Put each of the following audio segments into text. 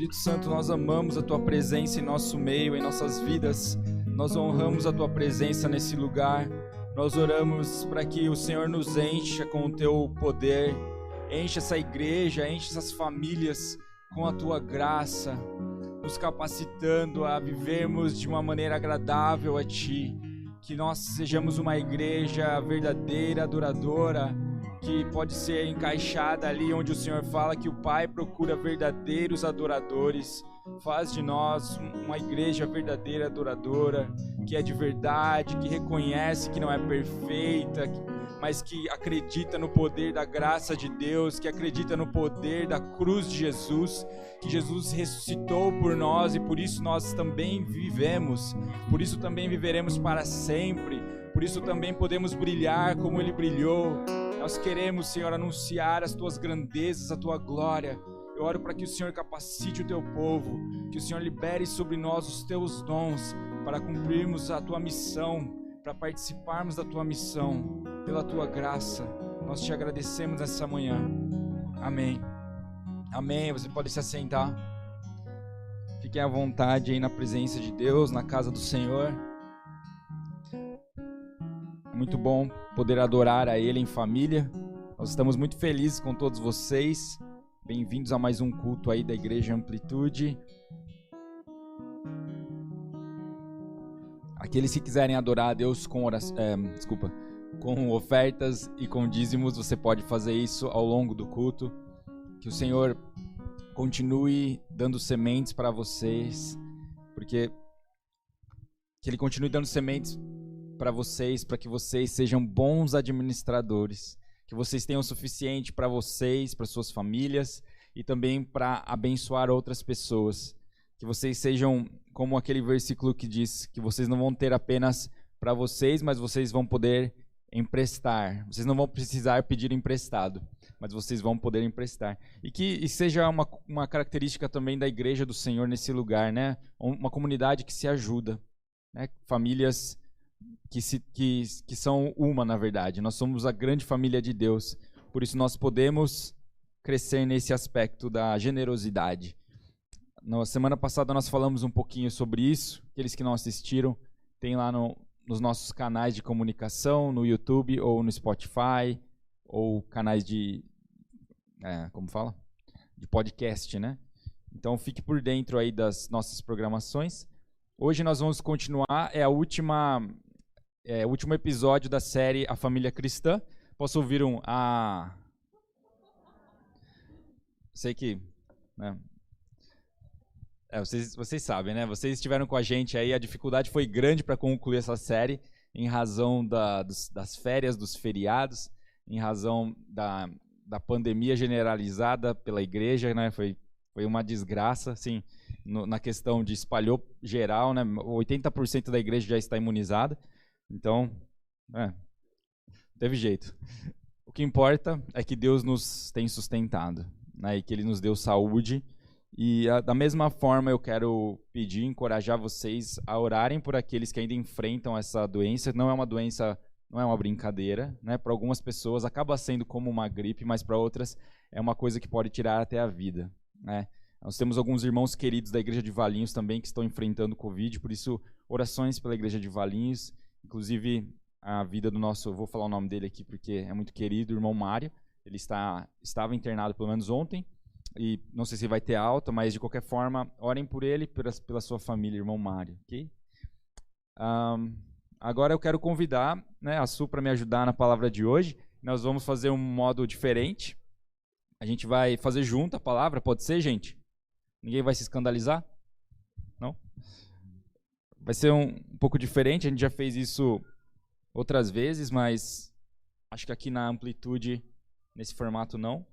Espírito Santo, nós amamos a Tua presença em nosso meio, em nossas vidas. Nós honramos a Tua presença nesse lugar. Nós oramos para que o Senhor nos encha com o Teu poder. Enche essa igreja, enche essas famílias com a Tua graça, nos capacitando a vivermos de uma maneira agradável a Ti. Que nós sejamos uma igreja verdadeira, adoradora, que pode ser encaixada ali onde o Senhor fala que o Pai procura verdadeiros adoradores. Faz de nós uma igreja verdadeira, adoradora, que é de verdade, que reconhece que não é perfeita, mas que acredita no poder da graça de Deus, que acredita no poder da cruz de Jesus, que Jesus ressuscitou por nós e por isso nós também vivemos, por isso também viveremos para sempre, por isso também podemos brilhar como Ele brilhou. Nós queremos, Senhor, anunciar as Tuas grandezas, a Tua glória. Eu oro para que o Senhor capacite o Teu povo, que o Senhor libere sobre nós os Teus dons para cumprirmos a Tua missão, para participarmos da Tua missão, pela Tua graça. Nós Te agradecemos nessa manhã. Amém. Amém. Você pode se assentar. Fiquem à vontade aí na presença de Deus, na casa do Senhor. Muito bom poder adorar a Ele em família. Nós estamos muito felizes com todos vocês. Bem-vindos a mais um culto aí da Igreja Amplitude. Aqueles que quiserem adorar a Deus com com ofertas e com dízimos, você pode fazer isso ao longo do culto. Que o Senhor continue dando sementes para vocês, porque que Ele continue dando sementes para vocês, para que vocês sejam bons administradores, que vocês tenham o suficiente para vocês, para suas famílias e também para abençoar outras pessoas. Que vocês sejam como aquele versículo que diz que vocês não vão ter apenas para vocês, mas vocês vão poder emprestar. Vocês não vão precisar pedir emprestado, mas vocês vão poder emprestar. E que seja uma característica também da igreja do Senhor nesse lugar, né? Uma comunidade que se ajuda, né? Famílias que são uma, na verdade. Nós somos a grande família de Deus. Por isso nós podemos crescer nesse aspecto da generosidade. Na semana passada nós falamos um pouquinho sobre isso. Aqueles que não assistiram, tem lá nos nossos canais de comunicação, no YouTube ou no Spotify, ou canais de podcast, né? Então fique por dentro aí das nossas programações. Hoje nós vamos continuar, é o último episódio da série A Família Cristã. Posso ouvir sei que, né? Vocês sabem, né? Vocês estiveram com a gente aí, a dificuldade foi grande para concluir essa série, em razão das férias, dos feriados, em razão da pandemia generalizada pela igreja, né? Foi uma desgraça, assim, na questão de espalhou geral, né? 80% da igreja já está imunizada. Então, teve jeito. O que importa é que Deus nos tem sustentado, né, e que Ele nos deu saúde. E da mesma forma eu quero pedir, encorajar vocês a orarem por aqueles que ainda enfrentam essa doença. Não é uma doença, não é uma brincadeira, né? Para algumas pessoas acaba sendo como uma gripe, mas para outras é uma coisa que pode tirar até a vida, né? Nós temos alguns irmãos queridos da Igreja de Valinhos também que estão enfrentando Covid, por isso orações pela Igreja de Valinhos. Inclusive, a vida do nosso, eu vou falar o nome dele aqui porque é muito querido, o irmão Mário. Ele estava internado pelo menos ontem, e não sei se vai ter alta, mas de qualquer forma, orem por ele e pela sua família, irmão Mário. Okay? Agora eu quero convidar, né, a Su para me ajudar na palavra de hoje. Nós vamos fazer um modo diferente. A gente vai fazer junto a palavra, pode ser, gente? Ninguém vai se escandalizar? Não? Vai ser um pouco diferente, a gente já fez isso outras vezes, mas acho que aqui na Amplitude, nesse formato não. Vou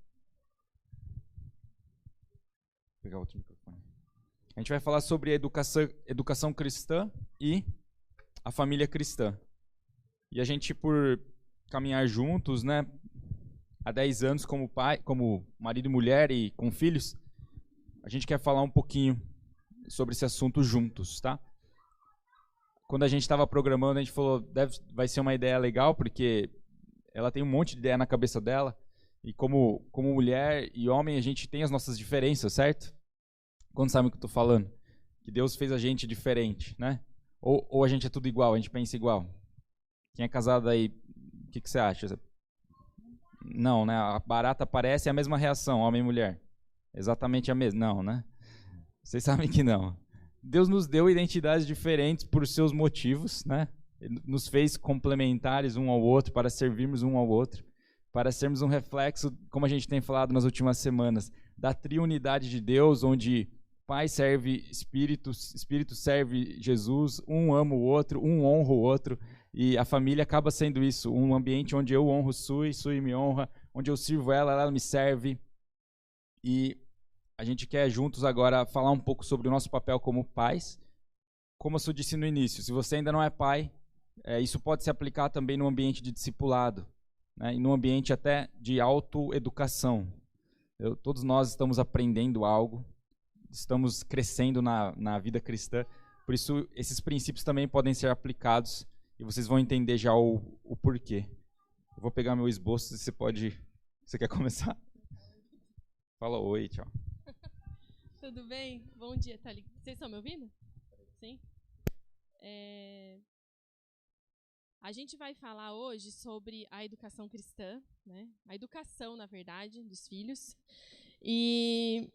pegar outro microfone. A gente vai falar sobre a educação cristã e a família cristã. E a gente, por caminhar juntos, né, há 10 anos como pai, como marido e mulher e com filhos, a gente quer falar um pouquinho sobre esse assunto juntos, tá? Quando a gente estava programando, a gente falou, vai ser uma ideia legal, porque ela tem um monte de ideia na cabeça dela, e como mulher e homem, a gente tem as nossas diferenças, certo? Quando sabe o que eu estou falando? Que Deus fez a gente diferente, né? Ou a gente é tudo igual, a gente pensa igual. Quem é casado aí, o que você acha? Não, né? A barata aparece, é a mesma reação, homem e mulher. Exatamente a mesma. Não, né? Vocês sabem que não. Deus nos deu identidades diferentes por seus motivos, né? Ele nos fez complementares um ao outro, para servirmos um ao outro, para sermos um reflexo, como a gente tem falado nas últimas semanas, da triunidade de Deus, onde Pai serve Espírito, Espírito serve Jesus, um ama o outro, um honra o outro, e a família acaba sendo isso, um ambiente onde eu honro Sui, Sui me honra, onde eu sirvo ela, ela me serve. E a gente quer juntos agora falar um pouco sobre o nosso papel como pais. Como eu disse no início, se você ainda não é pai, isso pode se aplicar também no ambiente de discipulado, né, e no ambiente até de autoeducação. Todos nós estamos aprendendo algo, estamos crescendo na vida cristã, por isso esses princípios também podem ser aplicados e vocês vão entender já o porquê. Eu vou pegar meu esboço, você quer começar? Fala oi, tchau. Tudo bem? Bom dia, Thalita. Vocês estão me ouvindo? Sim? A gente vai falar hoje sobre a educação cristã, né? A educação, na verdade, dos filhos. E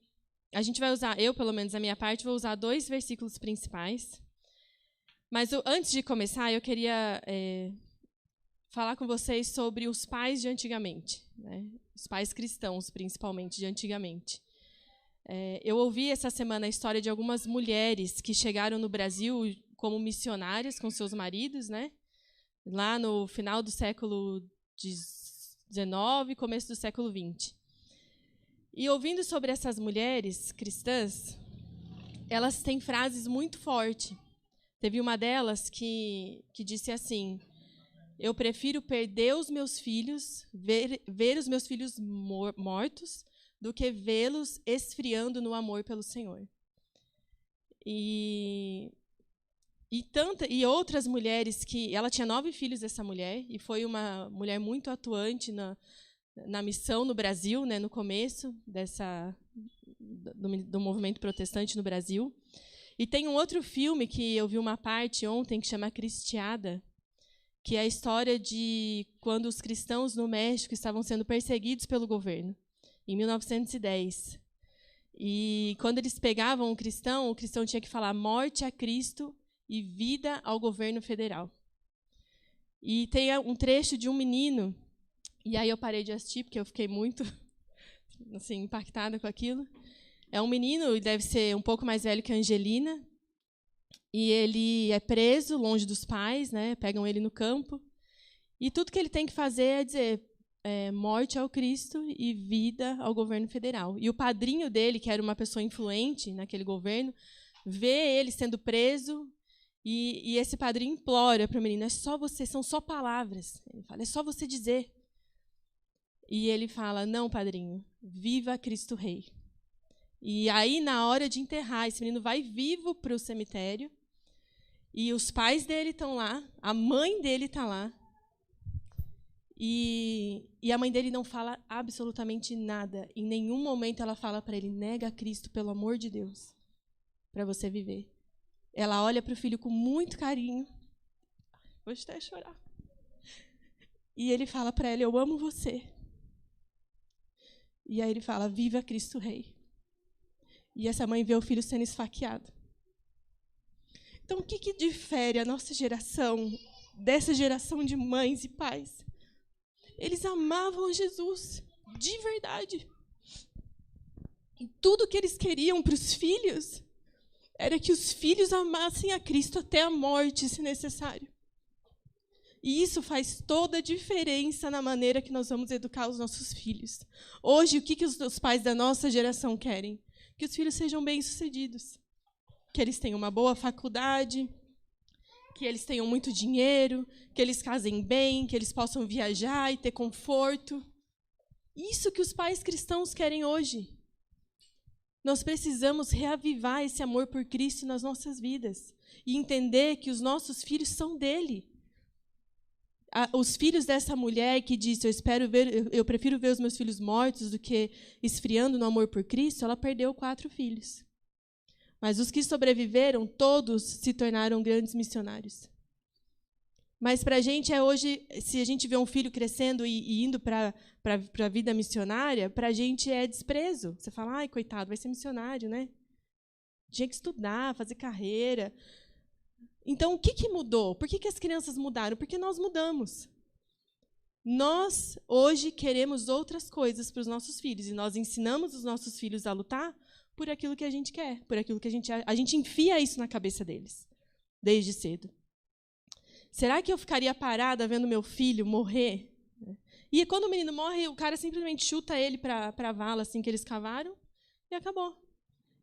a gente vai usar, eu, pelo menos, a minha parte, vou usar 2 versículos principais. Mas antes de começar, eu queria falar com vocês sobre os pais de antigamente, né? Os pais cristãos, principalmente, de antigamente. Eu ouvi essa semana a história de algumas mulheres que chegaram no Brasil como missionárias com seus maridos, né? Lá no final do século XIX, começo do século XX. E ouvindo sobre essas mulheres cristãs, elas têm frases muito fortes. Teve uma delas que disse assim: eu prefiro perder os meus filhos, ver os meus filhos mortos, do que vê-los esfriando no amor pelo Senhor. E outras mulheres ela tinha 9 filhos, essa mulher, e foi uma mulher muito atuante na missão no Brasil, né, no começo do movimento protestante no Brasil. E tem um outro filme que eu vi uma parte ontem que chama Cristiada, que é a história de quando os cristãos no México estavam sendo perseguidos pelo governo, em 1910. E quando eles pegavam o cristão tinha que falar morte a Cristo e vida ao governo federal. E tem um trecho de um menino, e aí eu parei de assistir, porque eu fiquei muito assim, impactada com aquilo. É um menino, ele deve ser um pouco mais velho que a Angelina, e ele é preso longe dos pais, né? Pegam ele no campo, e tudo que ele tem que fazer é dizer morte ao Cristo e vida ao governo federal. E o padrinho dele, que era uma pessoa influente naquele governo, vê ele sendo preso, e esse padrinho implora para o menino: é só você, são só palavras. Ele fala: é só você dizer. E ele fala: não, padrinho, viva Cristo Rei. E aí, na hora de enterrar, esse menino vai vivo para o cemitério, e os pais dele estão lá, a mãe dele está lá, e a mãe dele não fala absolutamente nada. Em nenhum momento ela fala para ele: nega Cristo, pelo amor de Deus, para você viver. Ela olha para o filho com muito carinho. Vou até chorar. E ele fala para ela: eu amo você. E aí ele fala: viva Cristo Rei. E essa mãe vê o filho sendo esfaqueado. Então, o que difere a nossa geração dessa geração de mães e pais? Eles amavam Jesus de verdade. E tudo que eles queriam para os filhos era que os filhos amassem a Cristo até a morte, se necessário. E isso faz toda a diferença na maneira que nós vamos educar os nossos filhos. Hoje, o que os pais da nossa geração querem? Que os filhos sejam bem-sucedidos, que eles tenham uma boa faculdade, que eles tenham muito dinheiro, que eles casem bem, que eles possam viajar e ter conforto. Isso que os pais cristãos querem hoje. Nós precisamos reavivar esse amor por Cristo nas nossas vidas e entender que os nossos filhos são dele. Os filhos dessa mulher que disse: eu prefiro ver os meus filhos mortos do que esfriando no amor por Cristo, ela perdeu 4 filhos. Mas os que sobreviveram, todos se tornaram grandes missionários. Mas para a gente hoje, se a gente vê um filho crescendo e indo para a vida missionária, para a gente é desprezo. Você fala, ai, coitado, vai ser missionário, né? Tinha que estudar, fazer carreira. Então, o que mudou? Por que as crianças mudaram? Porque nós mudamos. Nós, hoje, queremos outras coisas para os nossos filhos. E nós ensinamos os nossos filhos a lutar por aquilo que a gente quer, por aquilo que a gente enfia isso na cabeça deles, desde cedo. Será que eu ficaria parada vendo meu filho morrer? E quando o menino morre, o cara simplesmente chuta ele para a vala assim que eles cavaram e acabou.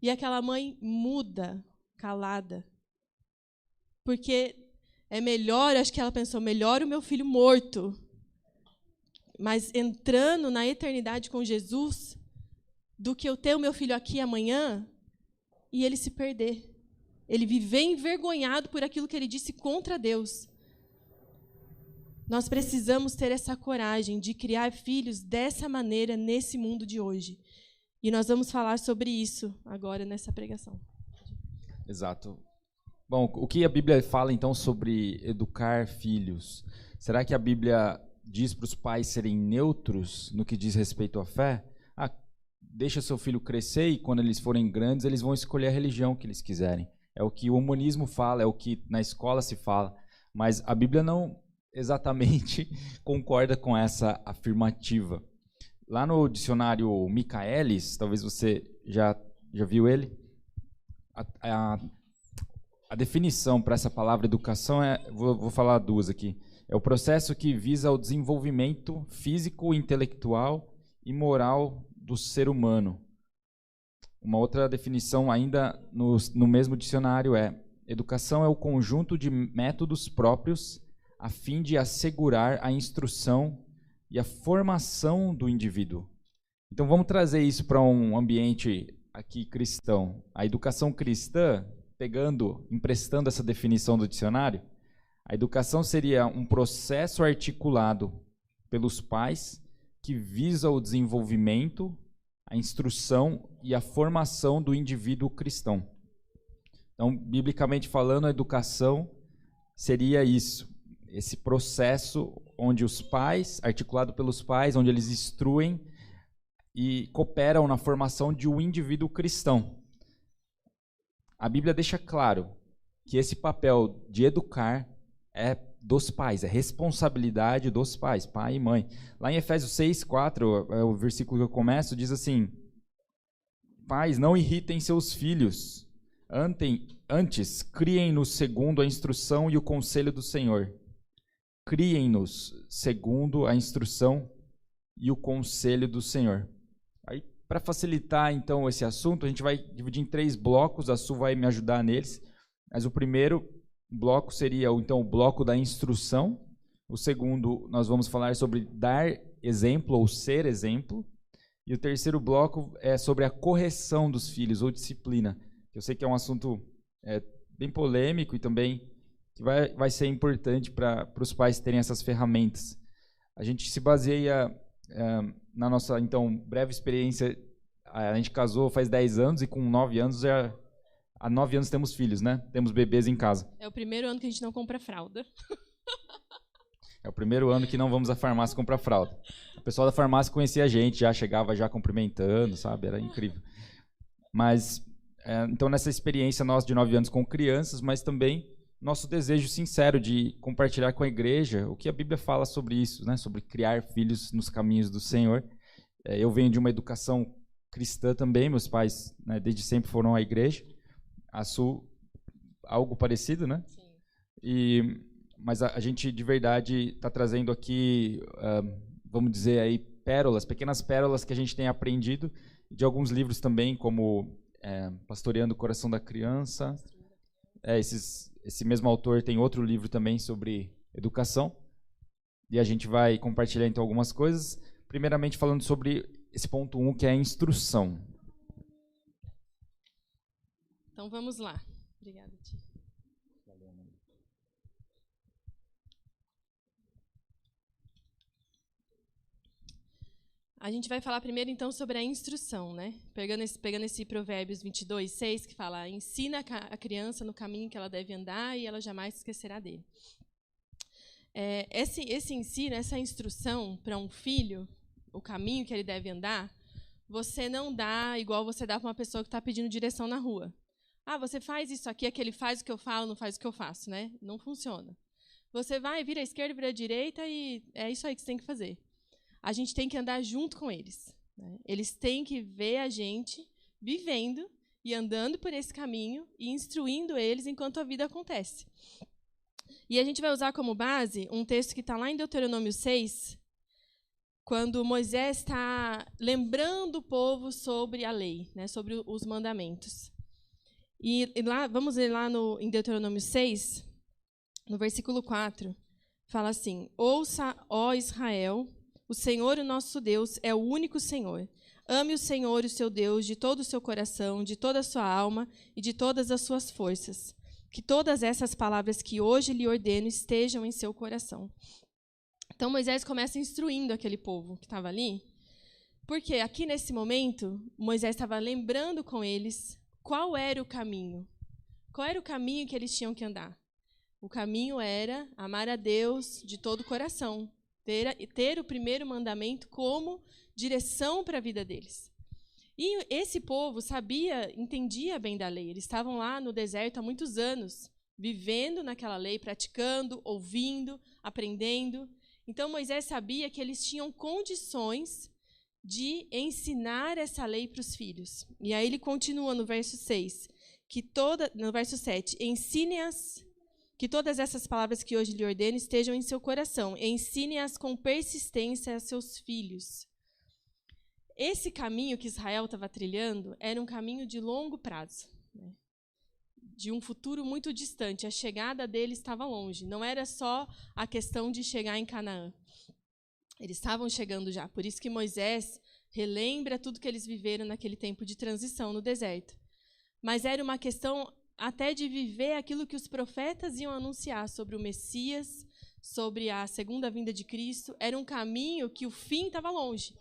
E aquela mãe muda, calada. Porque é melhor, acho que ela pensou, melhor o meu filho morto, mas entrando na eternidade com Jesus, do que eu ter o meu filho aqui amanhã e ele se perder. Ele viver envergonhado por aquilo que ele disse contra Deus. Nós precisamos ter essa coragem de criar filhos dessa maneira nesse mundo de hoje. E nós vamos falar sobre isso agora nessa pregação. Exato. Bom, o que a Bíblia fala então sobre educar filhos? Será que a Bíblia diz para os pais serem neutros no que diz respeito à fé? Deixa seu filho crescer e quando eles forem grandes eles vão escolher a religião que eles quiserem. É o que o humanismo fala, é o que na escola se fala. Mas a Bíblia não exatamente concorda com essa afirmativa. Lá no dicionário Michaelis, talvez você já viu ele, a definição para essa palavra educação vou falar duas aqui, é o processo que visa o desenvolvimento físico, intelectual e moral do ser humano. Uma outra definição ainda no mesmo dicionário é: educação é o conjunto de métodos próprios a fim de assegurar a instrução e a formação do indivíduo. Então vamos trazer isso para um ambiente aqui cristão. A educação cristã, emprestando essa definição do dicionário, a educação seria um processo articulado pelos pais que visa o desenvolvimento, a instrução e a formação do indivíduo cristão. Então, biblicamente falando, a educação seria isso, esse processo onde os pais, articulado pelos pais, onde eles instruem e cooperam na formação de um indivíduo cristão. A Bíblia deixa claro que esse papel de educar é dos pais, é responsabilidade dos pais, pai e mãe. Lá em Efésios 6:4, é o versículo que eu começo, diz assim: pais, não irritem seus filhos, antes criem-nos segundo a instrução e o conselho do Senhor. Criem-nos segundo a instrução e o conselho do Senhor. Aí, para facilitar então esse assunto, a gente vai dividir em 3 blocos, a Su vai me ajudar neles. Mas o primeiro bloco seria então o bloco da instrução. O segundo, nós vamos falar sobre dar exemplo ou ser exemplo. E o terceiro bloco é sobre a correção dos filhos ou disciplina. Eu sei que é um assunto bem polêmico e também que vai ser importante para os pais terem essas ferramentas. A gente se baseia na nossa, então, breve experiência. A gente casou faz 10 anos e com 9 anos há 9 anos temos filhos, né? Temos bebês em casa. É o primeiro ano que a gente não compra fralda. É o primeiro ano que não vamos à farmácia comprar fralda. O pessoal da farmácia conhecia a gente, já chegava já cumprimentando, sabe? Era incrível. Mas, então, nessa experiência nós de 9 anos com crianças, mas também nosso desejo sincero de compartilhar com a igreja o que a Bíblia fala sobre isso, né? Sobre criar filhos nos caminhos do Senhor. Eu venho de uma educação cristã também, meus pais, né, desde sempre foram à igreja. A Su, algo parecido, né? Sim. Mas a gente de verdade está trazendo aqui, vamos dizer aí, pequenas pérolas que a gente tem aprendido, de alguns livros também, como Pastoreando o Coração da Criança. Esse mesmo autor tem outro livro também sobre educação. E a gente vai compartilhar então algumas coisas. Primeiramente falando sobre esse ponto 1, que é a instrução. Então vamos lá. Obrigada, tia. A gente vai falar primeiro, então, sobre a instrução, né? Pegando esse Provérbios 22, 6, que fala: ensina a criança no caminho que ela deve andar e ela jamais esquecerá dele. Esse ensino, essa instrução para um filho, o caminho que ele deve andar, você não dá igual você dá para uma pessoa que está pedindo direção na rua. Ah, você faz isso aqui, aquele faz o que eu falo, não faz o que eu faço, né? Não funciona. Você vai, vira à esquerda, vira à direita e é isso aí que você tem que fazer. A gente tem que andar junto com eles, né? Eles têm que ver a gente vivendo e andando por esse caminho e instruindo eles enquanto a vida acontece. E a gente vai usar como base um texto que está lá em Deuteronômio 6, quando Moisés está lembrando o povo sobre a lei, né, sobre os mandamentos. E lá, vamos ler lá em Deuteronômio 6, no versículo 4, fala assim: ouça, ó Israel, o Senhor, o nosso Deus, é o único Senhor. Ame o Senhor, o seu Deus, de todo o seu coração, de toda a sua alma e de todas as suas forças. Que todas essas palavras que hoje lhe ordeno estejam em seu coração. Então, Moisés começa instruindo aquele povo que estava ali, porque aqui nesse momento, Moisés estava lembrando com eles qual era o caminho. Qual era o caminho que eles tinham que andar? O caminho era amar a Deus de todo o coração. Ter o primeiro mandamento como direção para a vida deles. E esse povo entendia bem da lei. Eles estavam lá no deserto há muitos anos, vivendo naquela lei, praticando, ouvindo, aprendendo. Então, Moisés sabia que eles tinham condições de ensinar essa lei para os filhos. E aí ele continua no verso 6, no verso 7, ensine-as. Que todas essas palavras que hoje lhe ordeno estejam em seu coração. Ensine-as com persistência a seus filhos. Esse caminho que Israel estava trilhando era um caminho de longo prazo, né? De um futuro muito distante. A chegada deles estava longe. Não era só a questão de chegar em Canaã. Eles estavam chegando já. Por isso que Moisés relembra tudo que eles viveram naquele tempo de transição no deserto. Mas era uma questão até de viver aquilo que os profetas iam anunciar sobre o Messias, sobre a segunda vinda de Cristo. Era um caminho que o fim estava longe.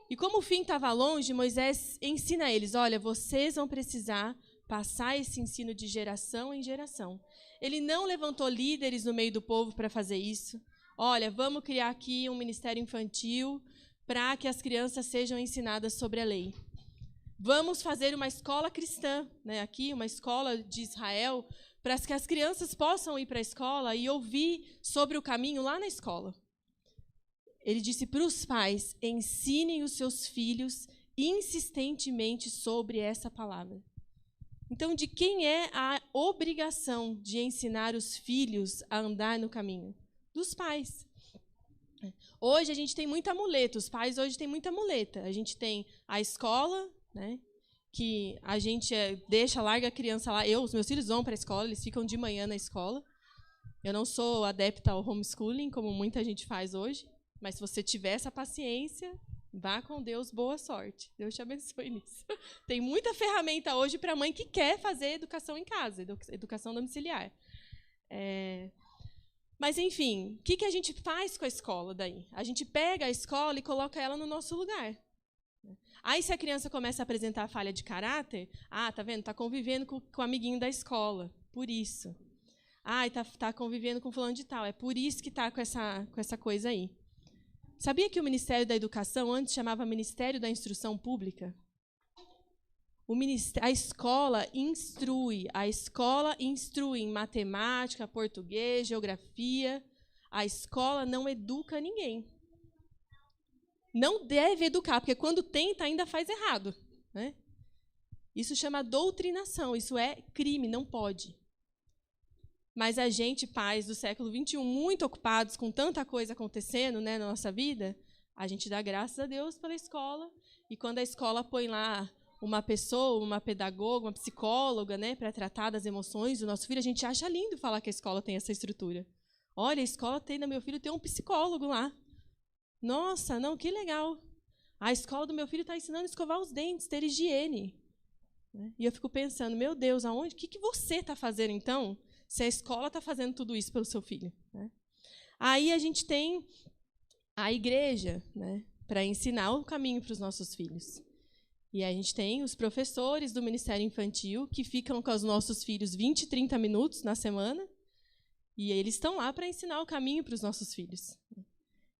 E como o fim estava longe, Moisés ensina a eles: olha, vocês vão precisar passar esse ensino de geração em geração. Ele não levantou líderes no meio do povo para fazer isso. Olha, vamos criar aqui um ministério infantil para que as crianças sejam ensinadas sobre a lei. Vamos fazer uma escola cristã, né, aqui, uma escola de Israel, para que as crianças possam ir para a escola e ouvir sobre o caminho lá na escola. Ele disse para os pais: ensinem os seus filhos insistentemente sobre essa palavra. Então, de quem é a obrigação de ensinar os filhos a andar no caminho? Dos pais. Hoje a gente tem muita muleta, os pais hoje têm muita muleta. A gente tem a escola, né, que a gente larga a criança lá. Os meus filhos vão para a escola, eles ficam de manhã na escola. Eu não sou adepta ao homeschooling, como muita gente faz hoje, mas se você tiver essa paciência, vá com Deus, boa sorte. Deus te abençoe nisso. Tem muita ferramenta hoje para a mãe que quer fazer educação em casa, educação domiciliar. Mas, enfim, o que a gente faz com a escola daí? A gente pega a escola e coloca ela no nosso lugar. Aí, se a criança começa a apresentar falha de caráter, tá vendo? Está convivendo com o amiguinho da escola, por isso. Está convivendo com fulano de tal, é por isso que está com essa coisa aí. Sabia que o Ministério da Educação antes chamava Ministério da Instrução Pública? A escola instrui em matemática, português, geografia. A escola não educa ninguém. Não deve educar, porque quando tenta ainda faz errado, né? Isso chama doutrinação, isso é crime, não pode. Mas a gente, pais do século XXI, muito ocupados com tanta coisa acontecendo, né, na nossa vida, a gente dá graças a Deus pela escola, e quando a escola põe lá uma pessoa, uma pedagoga, uma psicóloga, né, para tratar das emoções do nosso filho, a gente acha lindo falar que a escola tem essa estrutura. Olha, a escola do meu filho tem um psicólogo lá. Nossa, não, que legal. A escola do meu filho está ensinando a escovar os dentes, ter higiene. E eu fico pensando, meu Deus, o que você está fazendo, então, se a escola está fazendo tudo isso pelo seu filho? Aí a gente tem a igreja, né, para ensinar o caminho para os nossos filhos. E a gente tem os professores do Ministério Infantil que ficam com os nossos filhos 20, 30 minutos na semana, e eles estão lá para ensinar o caminho para os nossos filhos.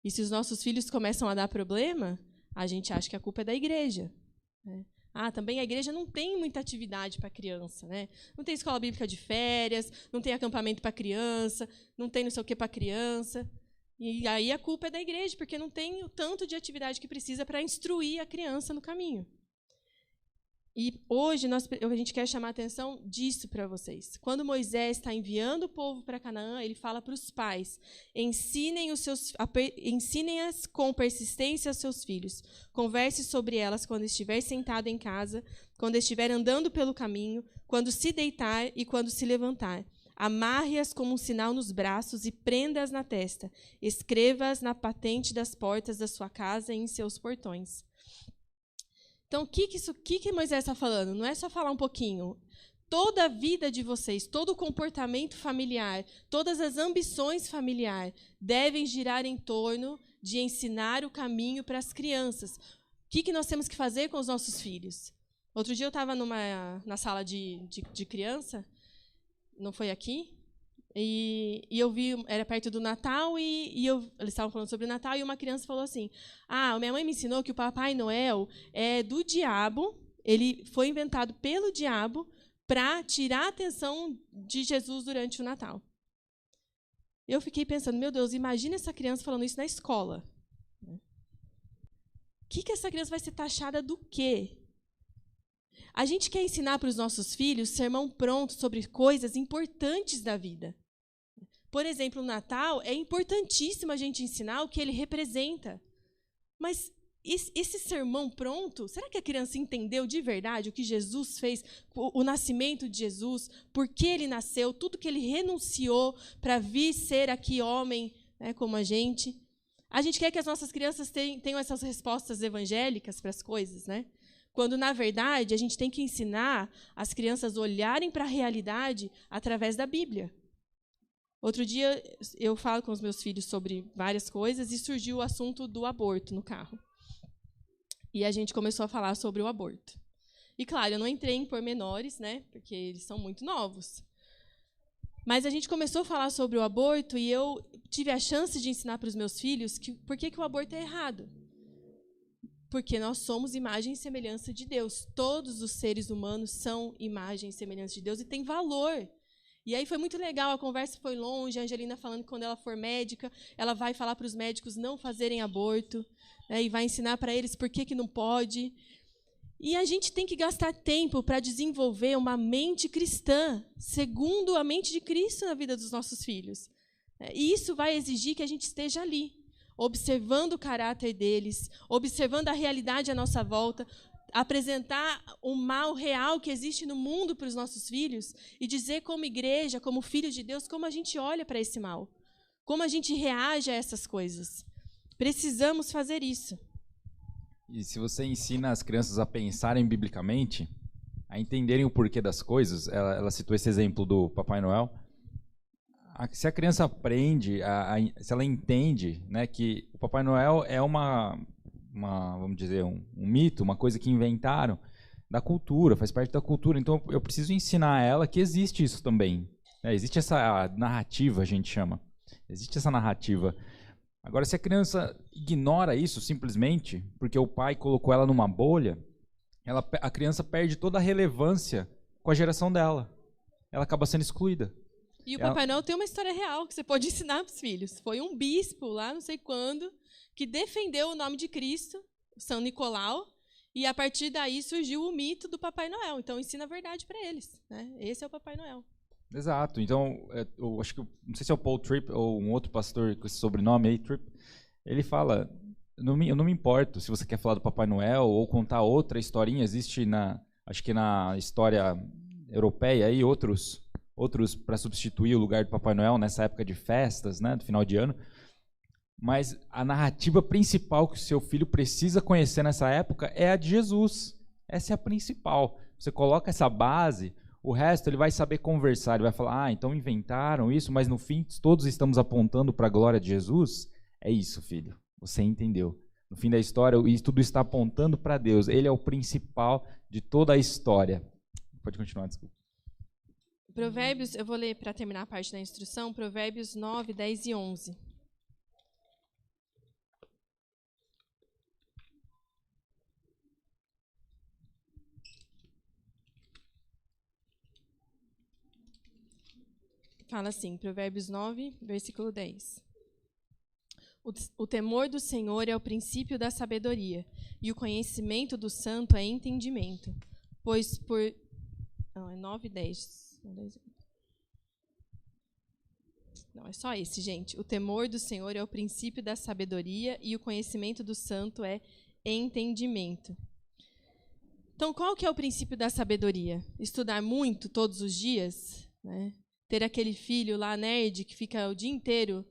E se os nossos filhos começam a dar problema, a gente acha que a culpa é da igreja, né? Também a igreja não tem muita atividade para criança, né? Não tem escola bíblica de férias, não tem acampamento para criança, não tem não sei o que para criança. E aí a culpa é da igreja, porque não tem o tanto de atividade que precisa para instruir a criança no caminho. E hoje a gente quer chamar a atenção disso para vocês. Quando Moisés está enviando o povo para Canaã, ele fala para os pais: ensinem-as com persistência aos seus filhos. Converse sobre elas quando estiver sentado em casa, quando estiver andando pelo caminho, quando se deitar e quando se levantar. Amarre-as como um sinal nos braços e prenda-as na testa. Escreva-as na patente das portas da sua casa e em seus portões. Então, o que Moisés está falando? Não é só falar um pouquinho. Toda a vida de vocês, todo o comportamento familiar, todas as ambições familiares devem girar em torno de ensinar o caminho para as crianças. O que nós temos que fazer com os nossos filhos? Outro dia eu estava na sala de criança, não foi aqui, e eu vi, era perto do Natal, eles estavam falando sobre o Natal, e uma criança falou assim: minha mãe me ensinou que o Papai Noel é do diabo, ele foi inventado pelo diabo para tirar a atenção de Jesus durante o Natal. Eu fiquei pensando, meu Deus, imagina essa criança falando isso na escola. O que essa criança vai ser taxada do quê? A gente quer ensinar para os nossos filhos sermão pronto sobre coisas importantes da vida. Por exemplo, no Natal, é importantíssimo a gente ensinar o que ele representa. Mas esse sermão pronto, será que a criança entendeu de verdade o que Jesus fez, o nascimento de Jesus, por que ele nasceu, tudo que ele renunciou para vir ser aqui homem, né, como a gente? A gente quer que as nossas crianças tenham essas respostas evangélicas para as coisas, né? Quando, na verdade, a gente tem que ensinar as crianças a olharem para a realidade através da Bíblia. Outro dia, eu falo com os meus filhos sobre várias coisas e surgiu o assunto do aborto no carro. E a gente começou a falar sobre o aborto. E, claro, eu não entrei em pormenores, né, porque eles são muito novos. Mas a gente começou a falar sobre o aborto e eu tive a chance de ensinar para os meus filhos por que o aborto é errado. Porque nós somos imagem e semelhança de Deus. Todos os seres humanos são imagem e semelhança de Deus e têm valor. E aí foi muito legal, a conversa foi longe, a Angelina falando que quando ela for médica, ela vai falar para os médicos não fazerem aborto, né, e vai ensinar para eles por que não pode. E a gente tem que gastar tempo para desenvolver uma mente cristã, segundo a mente de Cristo na vida dos nossos filhos. E isso vai exigir que a gente esteja ali, observando o caráter deles, observando a realidade à nossa volta, apresentar o mal real que existe no mundo para os nossos filhos e dizer como igreja, como filho de Deus, como a gente olha para esse mal, como a gente reage a essas coisas. Precisamos fazer isso. E se você ensina as crianças a pensarem biblicamente, a entenderem o porquê das coisas, ela citou esse exemplo do Papai Noel, se a criança aprende, se ela entende, né, que o Papai Noel é vamos dizer, um mito, uma coisa que inventaram da cultura, faz parte da cultura. Então, eu preciso ensinar a ela que existe isso também. Existe essa narrativa, a gente chama. Existe essa narrativa. Agora, se a criança ignora isso simplesmente, porque o pai colocou ela numa bolha, a criança perde toda a relevância com a geração dela. Ela acaba sendo excluída. E o Papai Noel tem uma história real que você pode ensinar para os filhos. Foi um bispo, lá não sei quando, que defendeu o nome de Cristo, São Nicolau, e a partir daí surgiu o mito do Papai Noel. Então, ensina a verdade para eles, né? Esse é o Papai Noel. Exato. Então, eu acho que, não sei se é o Paul Tripp ou um outro pastor com esse sobrenome aí, Tripp, ele fala, eu não me importo se você quer falar do Papai Noel ou contar outra historinha, existe acho que na história europeia aí outros para substituir o lugar do Papai Noel nessa época de festas, né, do final de ano. Mas a narrativa principal que o seu filho precisa conhecer nessa época é a de Jesus. Essa é a principal. Você coloca essa base, o resto ele vai saber conversar, ele vai falar, então inventaram isso, mas no fim todos estamos apontando para a glória de Jesus. É isso, filho, você entendeu. No fim da história, isso tudo está apontando para Deus. Ele é o principal de toda a história. Pode continuar, desculpa. Provérbios, eu vou ler para terminar a parte da instrução, Provérbios 9, 10 e 11. Fala assim, Provérbios 9, versículo 10. O temor do Senhor é o princípio da sabedoria, e o conhecimento do santo é entendimento. Pois por... Não, é 9, 10. Não, é só esse, gente. O temor do Senhor é o princípio da sabedoria, e o conhecimento do santo é entendimento. Então, qual que é o princípio da sabedoria? Estudar muito todos os dias, né? Ter aquele filho lá, nerd, que fica o dia inteiro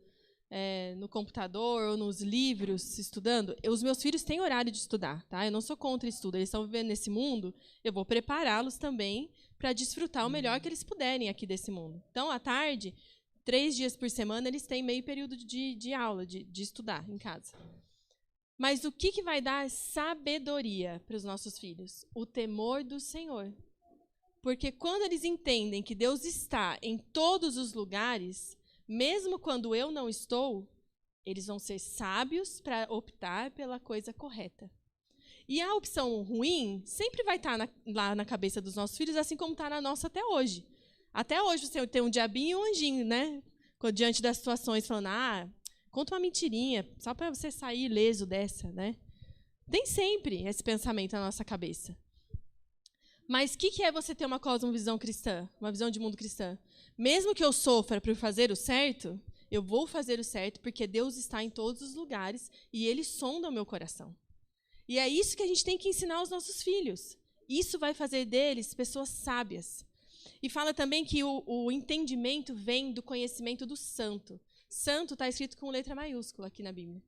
no computador ou nos livros estudando. Os meus filhos têm horário de estudar, tá? Eu não sou contra estudo. Eles estão vivendo nesse mundo, eu vou prepará-los também para desfrutar o melhor que eles puderem aqui desse mundo. Então, à tarde, 3 dias por semana, eles têm meio período de aula, de estudar em casa. Mas o que vai dar sabedoria para os nossos filhos? O temor do Senhor. Porque quando eles entendem que Deus está em todos os lugares, mesmo quando eu não estou, eles vão ser sábios para optar pela coisa correta. E a opção ruim sempre vai estar lá na cabeça dos nossos filhos, assim como está na nossa até hoje. Até hoje você tem um diabinho e um anjinho, né? Diante das situações, falando, conta uma mentirinha, só para você sair ileso dessa, né? Tem sempre esse pensamento na nossa cabeça. Mas o que é você ter uma cosmovisão cristã, uma visão de mundo cristã? Mesmo que eu sofra por fazer o certo, eu vou fazer o certo porque Deus está em todos os lugares e Ele sonda o meu coração. E é isso que a gente tem que ensinar aos nossos filhos. Isso vai fazer deles pessoas sábias. E fala também que o entendimento vem do conhecimento do santo. Santo está escrito com letra maiúscula aqui na Bíblia.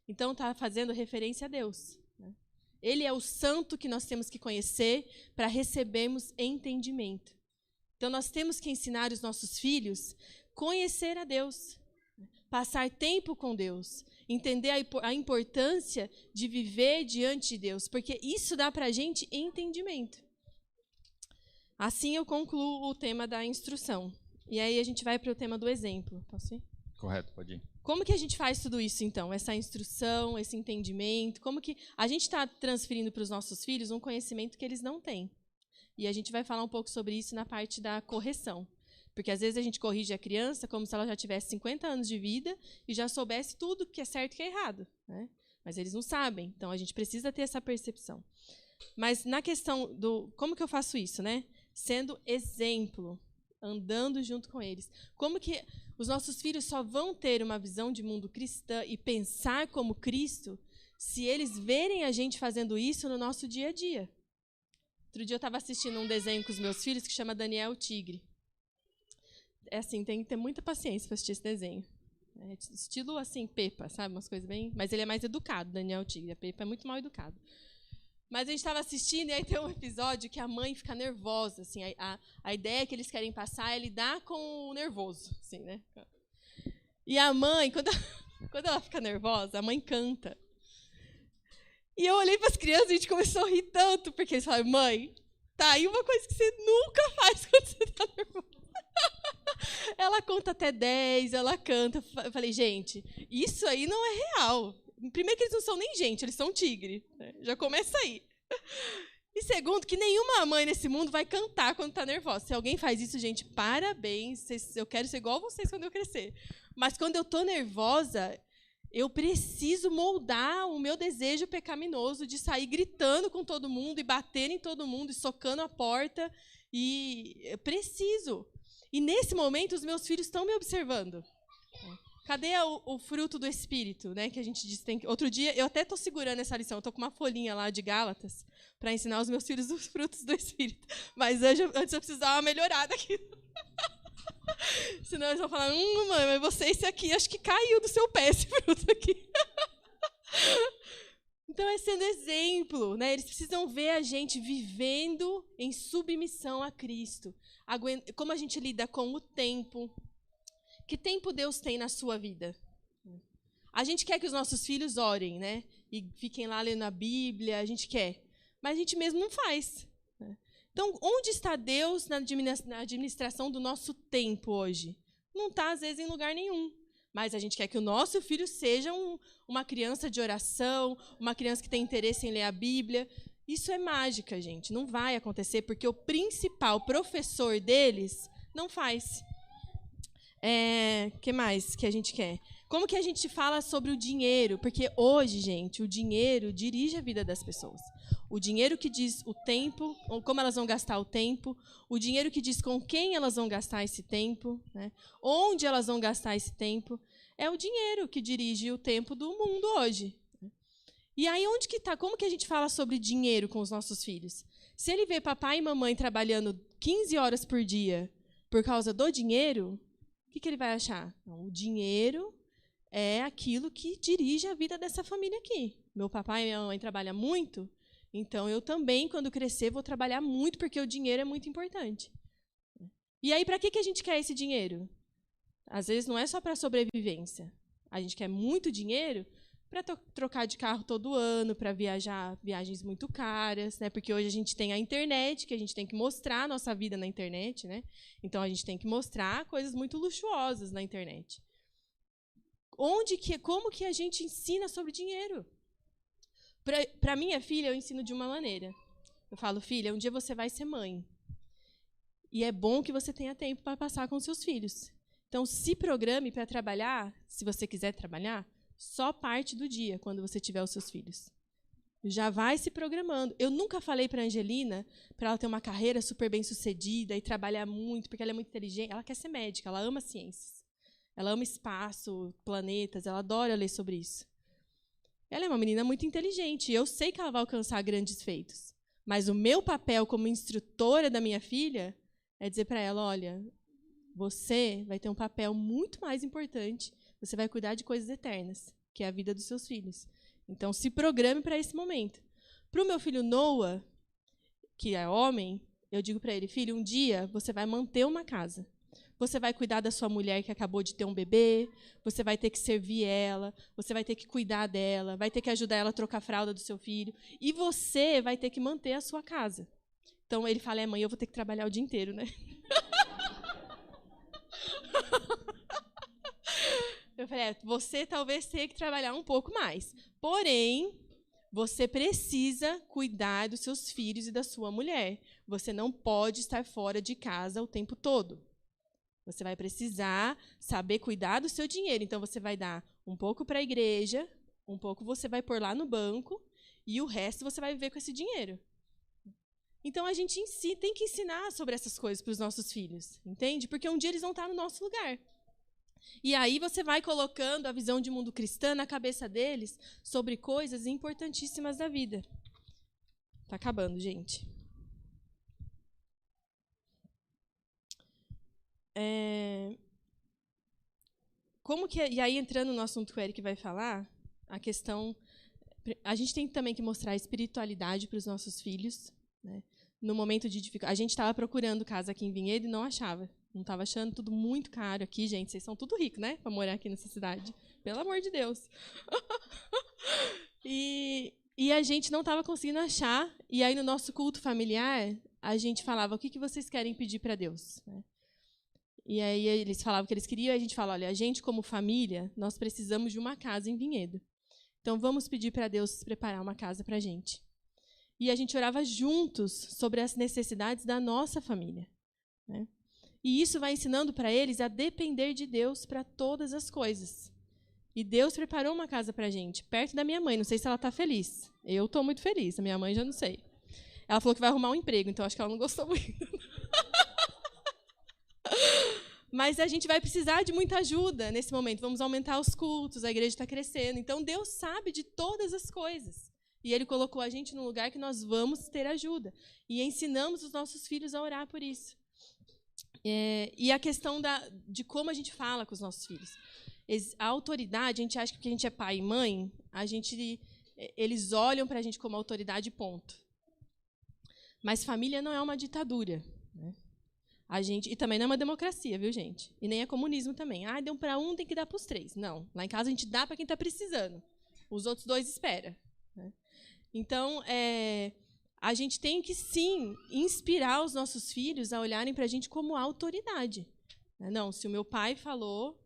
Então está fazendo referência a Deus. Ele é o santo que nós temos que conhecer para recebermos entendimento. Então, nós temos que ensinar os nossos filhos a conhecer a Deus, passar tempo com Deus, entender a importância de viver diante de Deus, porque isso dá para a gente entendimento. Assim eu concluo o tema da instrução. E aí a gente vai para o tema do exemplo. Posso ir? Correto, pode ir. Como que a gente faz tudo isso, então? Essa instrução, esse entendimento? Como que a gente está transferindo para os nossos filhos um conhecimento que eles não têm? E a gente vai falar um pouco sobre isso na parte da correção. Porque, às vezes, a gente corrige a criança como se ela já tivesse 50 anos de vida e já soubesse tudo que é certo e que é errado, né? Mas eles não sabem. Então, a gente precisa ter essa percepção. Mas, na questão do... Como que eu faço isso, né? Sendo exemplo, andando junto com eles. Como que os nossos filhos só vão ter uma visão de mundo cristã e pensar como Cristo se eles verem a gente fazendo isso no nosso dia a dia. Outro dia eu estava assistindo um desenho com os meus filhos que chama Daniel o Tigre. É assim, tem que ter muita paciência para assistir esse desenho. É estilo assim, Peppa, sabe? Umas coisas bem... Mas ele é mais educado, Daniel o Tigre. A Peppa é muito mal educado. Mas a gente estava assistindo e aí tem um episódio que a mãe fica nervosa. Assim, a ideia que eles querem passar é lidar com o nervoso. Assim, né? E a mãe, quando ela fica nervosa, a mãe canta. E eu olhei para as crianças e a gente começou a rir tanto, porque eles falaram, mãe, tá aí uma coisa que você nunca faz quando você está nervosa. Ela conta até 10, ela canta. Eu falei, gente, isso aí não é real. Primeiro que eles não são nem gente, eles são tigre. Né? Já começa aí. E segundo, que nenhuma mãe nesse mundo vai cantar quando está nervosa. Se alguém faz isso, gente, parabéns. Eu quero ser igual a vocês quando eu crescer. Mas quando eu estou nervosa, eu preciso moldar o meu desejo pecaminoso de sair gritando com todo mundo e batendo em todo mundo e socando a porta. E eu preciso. E nesse momento, os meus filhos estão me observando. Cadê o fruto do Espírito, né? Que a gente diz tem que... Outro dia, eu até estou segurando essa lição. Estou com uma folhinha lá de Gálatas para ensinar os meus filhos os frutos do Espírito. Mas antes eu preciso dar uma melhorada aqui. Senão eles vão falar, mãe, mas você esse aqui, acho que caiu do seu pé esse fruto aqui. Então, é sendo exemplo, né? Eles precisam ver a gente vivendo em submissão a Cristo. Como a gente lida com o tempo. Que tempo Deus tem na sua vida? A gente quer que os nossos filhos orem, né? e fiquem lá lendo a Bíblia, a gente quer. Mas a gente mesmo não faz. Então, onde está Deus na administração do nosso tempo hoje? Não está, às vezes, em lugar nenhum. Mas a gente quer que o nosso filho seja uma criança de oração, uma criança que tem interesse em ler a Bíblia. Isso é mágica, gente. Não vai acontecer, porque o principal professor deles não faz. Que mais que a gente quer? Como que a gente fala sobre o dinheiro? Porque hoje, gente, o dinheiro dirige a vida das pessoas. O dinheiro que diz o tempo, ou como elas vão gastar o tempo, o dinheiro que diz com quem elas vão gastar esse tempo, né? Onde elas vão gastar esse tempo, é o dinheiro que dirige o tempo do mundo hoje. E aí, onde que está? Como que a gente fala sobre dinheiro com os nossos filhos? Se ele vê papai e mamãe trabalhando 15 horas por dia por causa do dinheiro, o que ele vai achar? Não, o dinheiro é aquilo que dirige a vida dessa família aqui. Meu papai e minha mãe trabalham muito, então eu também, quando crescer, vou trabalhar muito, porque o dinheiro é muito importante. E aí, para que a gente quer esse dinheiro? Às vezes não é só para sobrevivência. A gente quer muito dinheiro para trocar de carro todo ano, para viajar viagens muito caras, né? Porque hoje a gente tem a internet, que a gente tem que mostrar a nossa vida na internet, né? Então a gente tem que mostrar coisas muito luxuosas na internet. Como que a gente ensina sobre dinheiro? Para minha filha, eu ensino de uma maneira. Eu falo, filha, um dia você vai ser mãe. E é bom que você tenha tempo para passar com seus filhos. Então, se programe para trabalhar, se você quiser trabalhar, só parte do dia, quando você tiver os seus filhos. Já vai se programando. Eu nunca falei para a Angelina para ela ter uma carreira super bem-sucedida e trabalhar muito, porque ela é muito inteligente. Ela quer ser médica, ela ama ciências. Ela ama espaço, planetas, ela adora ler sobre isso. Ela é uma menina muito inteligente e eu sei que ela vai alcançar grandes feitos. Mas o meu papel como instrutora da minha filha é dizer para ela, olha, você vai ter um papel muito mais importante, você vai cuidar de coisas eternas, que é a vida dos seus filhos. Então, se programe para esse momento. Para o meu filho Noah, que é homem, eu digo para ele, filho, um dia você vai manter uma casa. Você vai cuidar da sua mulher que acabou de ter um bebê, você vai ter que servir ela, você vai ter que cuidar dela, vai ter que ajudar ela a trocar a fralda do seu filho, e você vai ter que manter a sua casa. Então, ele fala, mãe, eu vou ter que trabalhar o dia inteiro, né? Eu falei, você talvez tenha que trabalhar um pouco mais. Porém, você precisa cuidar dos seus filhos e da sua mulher. Você não pode estar fora de casa o tempo todo. Você vai precisar saber cuidar do seu dinheiro. Então, você vai dar um pouco para a igreja, um pouco você vai pôr lá no banco, e o resto você vai viver com esse dinheiro. Então, a gente tem que ensinar sobre essas coisas para os nossos filhos, entende? Porque um dia eles vão estar no nosso lugar. E aí você vai colocando a visão de mundo cristã na cabeça deles sobre coisas importantíssimas da vida. Está acabando, gente. E aí, entrando no assunto que o Eric vai falar, a questão... A gente tem também que mostrar espiritualidade para os nossos filhos, né? No momento de dificuldade. A gente estava procurando casa aqui em Vinhedo e não achava. Não estava achando, tudo muito caro aqui, gente. Vocês são tudo ricos, né? Para morar aqui nessa cidade. Pelo amor de Deus. E a gente não estava conseguindo achar. E aí, no nosso culto familiar, a gente falava, o que vocês querem pedir para Deus? E aí, eles falavam o que eles queriam. E a gente fala, olha, a gente, como família, nós precisamos de uma casa em Vinhedo. Então, vamos pedir para Deus preparar uma casa para a gente. E a gente orava juntos sobre as necessidades da nossa família, né? E isso vai ensinando para eles a depender de Deus para todas as coisas. E Deus preparou uma casa para a gente, perto da minha mãe. Não sei se ela está feliz. Eu estou muito feliz. A minha mãe já não sei. Ela falou que vai arrumar um emprego, então acho que ela não gostou muito. Mas a gente vai precisar de muita ajuda nesse momento. Vamos aumentar os cultos, a igreja está crescendo. Então, Deus sabe de todas as coisas. E Ele colocou a gente num lugar que nós vamos ter ajuda. E ensinamos os nossos filhos a orar por isso. E a questão de como a gente fala com os nossos filhos. A autoridade, a gente acha que porque a gente é pai e mãe, eles olham para a gente como autoridade, ponto. Mas família não é uma ditadura, né? E também não é uma democracia, viu, gente? E nem é comunismo também. Deu para um, tem que dar para os três. Não, lá em casa a gente dá para quem está precisando. Os outros 2 esperam. Né? Então, a gente tem que, sim, inspirar os nossos filhos a olharem para a gente como autoridade. Não, se o meu pai falou,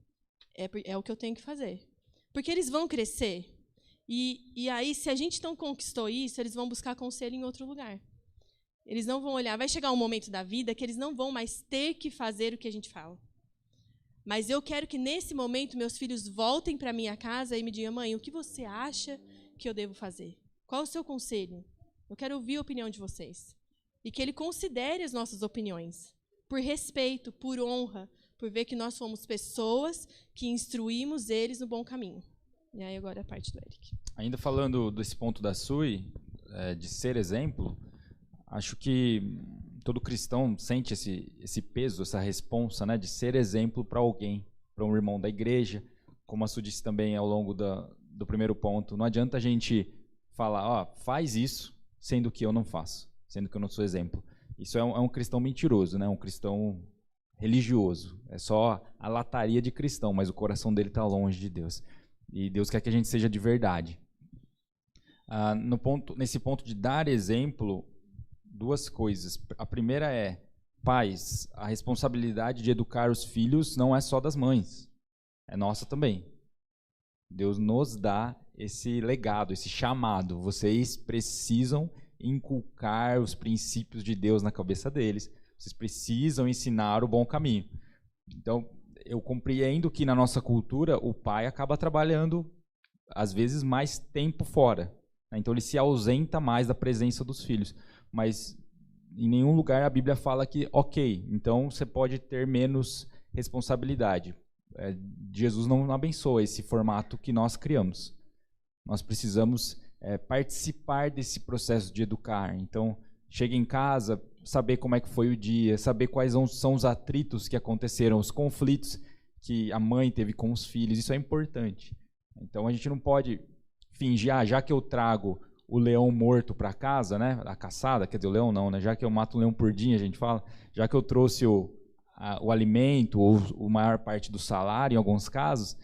é o que eu tenho que fazer. Porque eles vão crescer. E aí, se a gente não conquistou isso, eles vão buscar conselho em outro lugar. Eles não vão olhar. Vai chegar um momento da vida que eles não vão mais ter que fazer o que a gente fala. Mas eu quero que, nesse momento, meus filhos voltem para a minha casa e me digam: mãe, o que você acha que eu devo fazer? Qual o seu conselho? Eu quero ouvir a opinião de vocês. E que ele considere as nossas opiniões, por respeito, por honra, por ver que nós fomos pessoas que instruímos eles no bom caminho. E aí agora a parte do Eric. Ainda falando desse ponto da Sui, de ser exemplo, acho que todo cristão sente esse peso, essa responsa, né, de ser exemplo para alguém, para um irmão da igreja, como a Su disse também ao longo do primeiro ponto. Não adianta a gente falar, faz isso, sendo que eu não faço, sendo que eu não sou exemplo. Isso é um cristão mentiroso, né, um cristão religioso. É só a lataria de cristão, mas o coração dele está longe de Deus. E Deus quer que a gente seja de verdade. Nesse ponto de dar exemplo, 2 coisas. A primeira é, pais, a responsabilidade de educar os filhos não é só das mães, é nossa também. Deus nos dá esse legado, esse chamado. Vocês precisam inculcar os princípios de Deus na cabeça deles. Vocês precisam ensinar o bom caminho. Então, eu compreendo que na nossa cultura o pai acaba trabalhando, às vezes, mais tempo fora. Então, ele se ausenta mais da presença dos filhos. Mas em nenhum lugar a Bíblia fala que, ok, então você pode ter menos responsabilidade. Jesus não abençoa esse formato que nós criamos. Nós precisamos participar desse processo de educar. Então, chega em casa, saber como é que foi o dia, saber quais são os atritos que aconteceram, os conflitos que a mãe teve com os filhos, isso é importante. Então, a gente não pode fingir, já que eu trago o leão morto para casa, né, a caçada, quer dizer, o leão não, né, já que eu mato um leão por dia, a gente fala, já que eu trouxe o alimento ou a maior parte do salário, em alguns casos,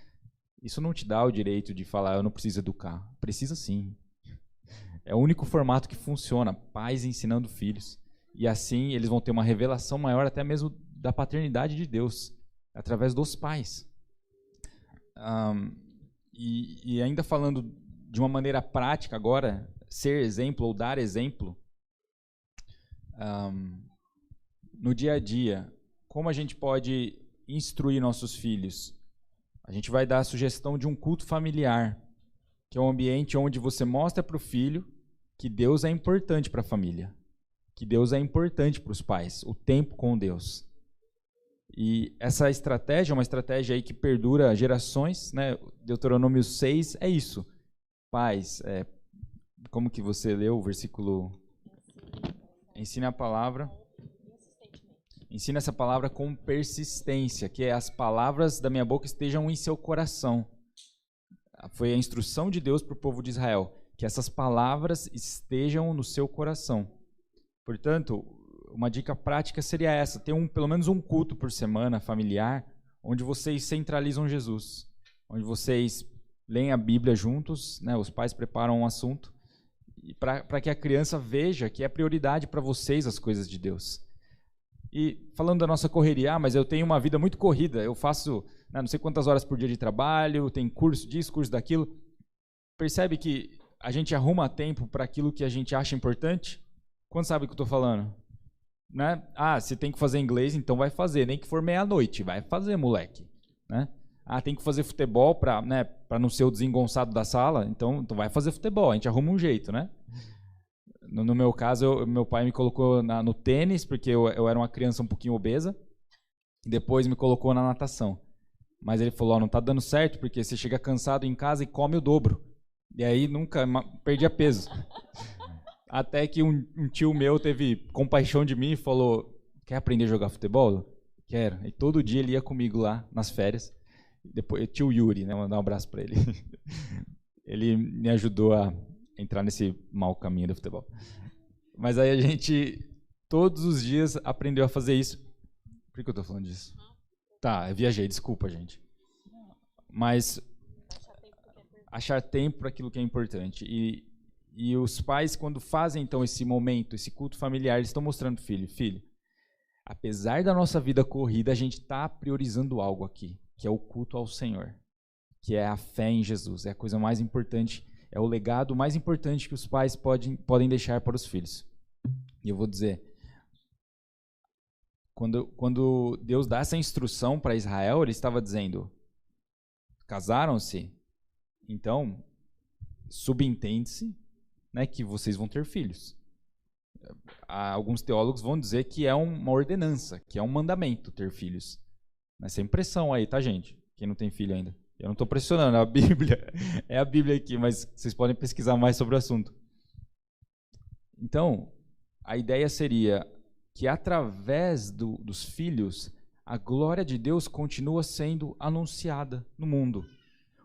isso não te dá o direito de falar, eu não preciso educar. Precisa sim. É o único formato que funciona, pais ensinando filhos. E assim eles vão ter uma revelação maior até mesmo da paternidade de Deus, através dos pais. E ainda falando de uma maneira prática agora, ser exemplo ou dar exemplo, no dia a dia, como a gente pode instruir nossos filhos? A gente vai dar a sugestão de um culto familiar, que é um ambiente onde você mostra para o filho que Deus é importante para a família, que Deus é importante para os pais, o tempo com Deus. E essa estratégia é uma estratégia aí que perdura gerações, né? Deuteronômio 6 é isso. Pais, como que você leu o versículo? Ensina a palavra. Ensina essa palavra com persistência, que as palavras da minha boca estejam em seu coração. Foi a instrução de Deus para o povo de Israel, que essas palavras estejam no seu coração. Portanto, uma dica prática seria essa, ter pelo menos um culto por semana familiar, onde vocês centralizam Jesus, onde vocês leem a Bíblia juntos, né, os pais preparam um assunto, para que a criança veja que é prioridade para vocês as coisas de Deus. E falando da nossa correria, mas eu tenho uma vida muito corrida, eu faço não sei quantas horas por dia de trabalho, tem curso disso, curso daquilo. Percebe que a gente arruma tempo para aquilo que a gente acha importante? Quantos sabem o que eu estou falando? Né? Você tem que fazer inglês, então vai fazer, nem que for meia-noite, vai fazer, moleque. Né? Tem que fazer futebol para não ser o desengonçado da sala, então vai fazer futebol, a gente arruma um jeito, né? No meu caso, meu pai me colocou no tênis, porque eu era uma criança um pouquinho obesa, e depois me colocou na natação. Mas ele falou, não está dando certo, porque você chega cansado em casa e come o dobro. E aí nunca perdia peso. Até que um tio meu teve compaixão de mim e falou, quer aprender a jogar futebol? Quero. E todo dia ele ia comigo lá, nas férias. Depois, tio Yuri, né? Vou mandar um abraço para ele. Ele me ajudou a entrar nesse mau caminho do futebol. Mas aí a gente, todos os dias, aprendeu a fazer isso. Por que eu estou falando disso? Tá, eu viajei, desculpa, gente. Mas achar tempo para aquilo que é importante. E os pais, quando fazem, então, esse momento, esse culto familiar, eles estão mostrando, filho, apesar da nossa vida corrida, a gente está priorizando algo aqui, que é o culto ao Senhor, que é a fé em Jesus. É a coisa mais importante, é o legado mais importante que os pais podem deixar para os filhos. E eu vou dizer, quando Deus dá essa instrução para Israel, ele estava dizendo, casaram-se, então, subentende-se, né, que vocês vão ter filhos. Alguns teólogos vão dizer que é uma ordenança, que é um mandamento ter filhos. Sem pressão aí, tá, gente? Quem não tem filho ainda. Eu não estou pressionando, é a Bíblia aqui, mas vocês podem pesquisar mais sobre o assunto. Então, a ideia seria que através dos filhos, a glória de Deus continua sendo anunciada no mundo.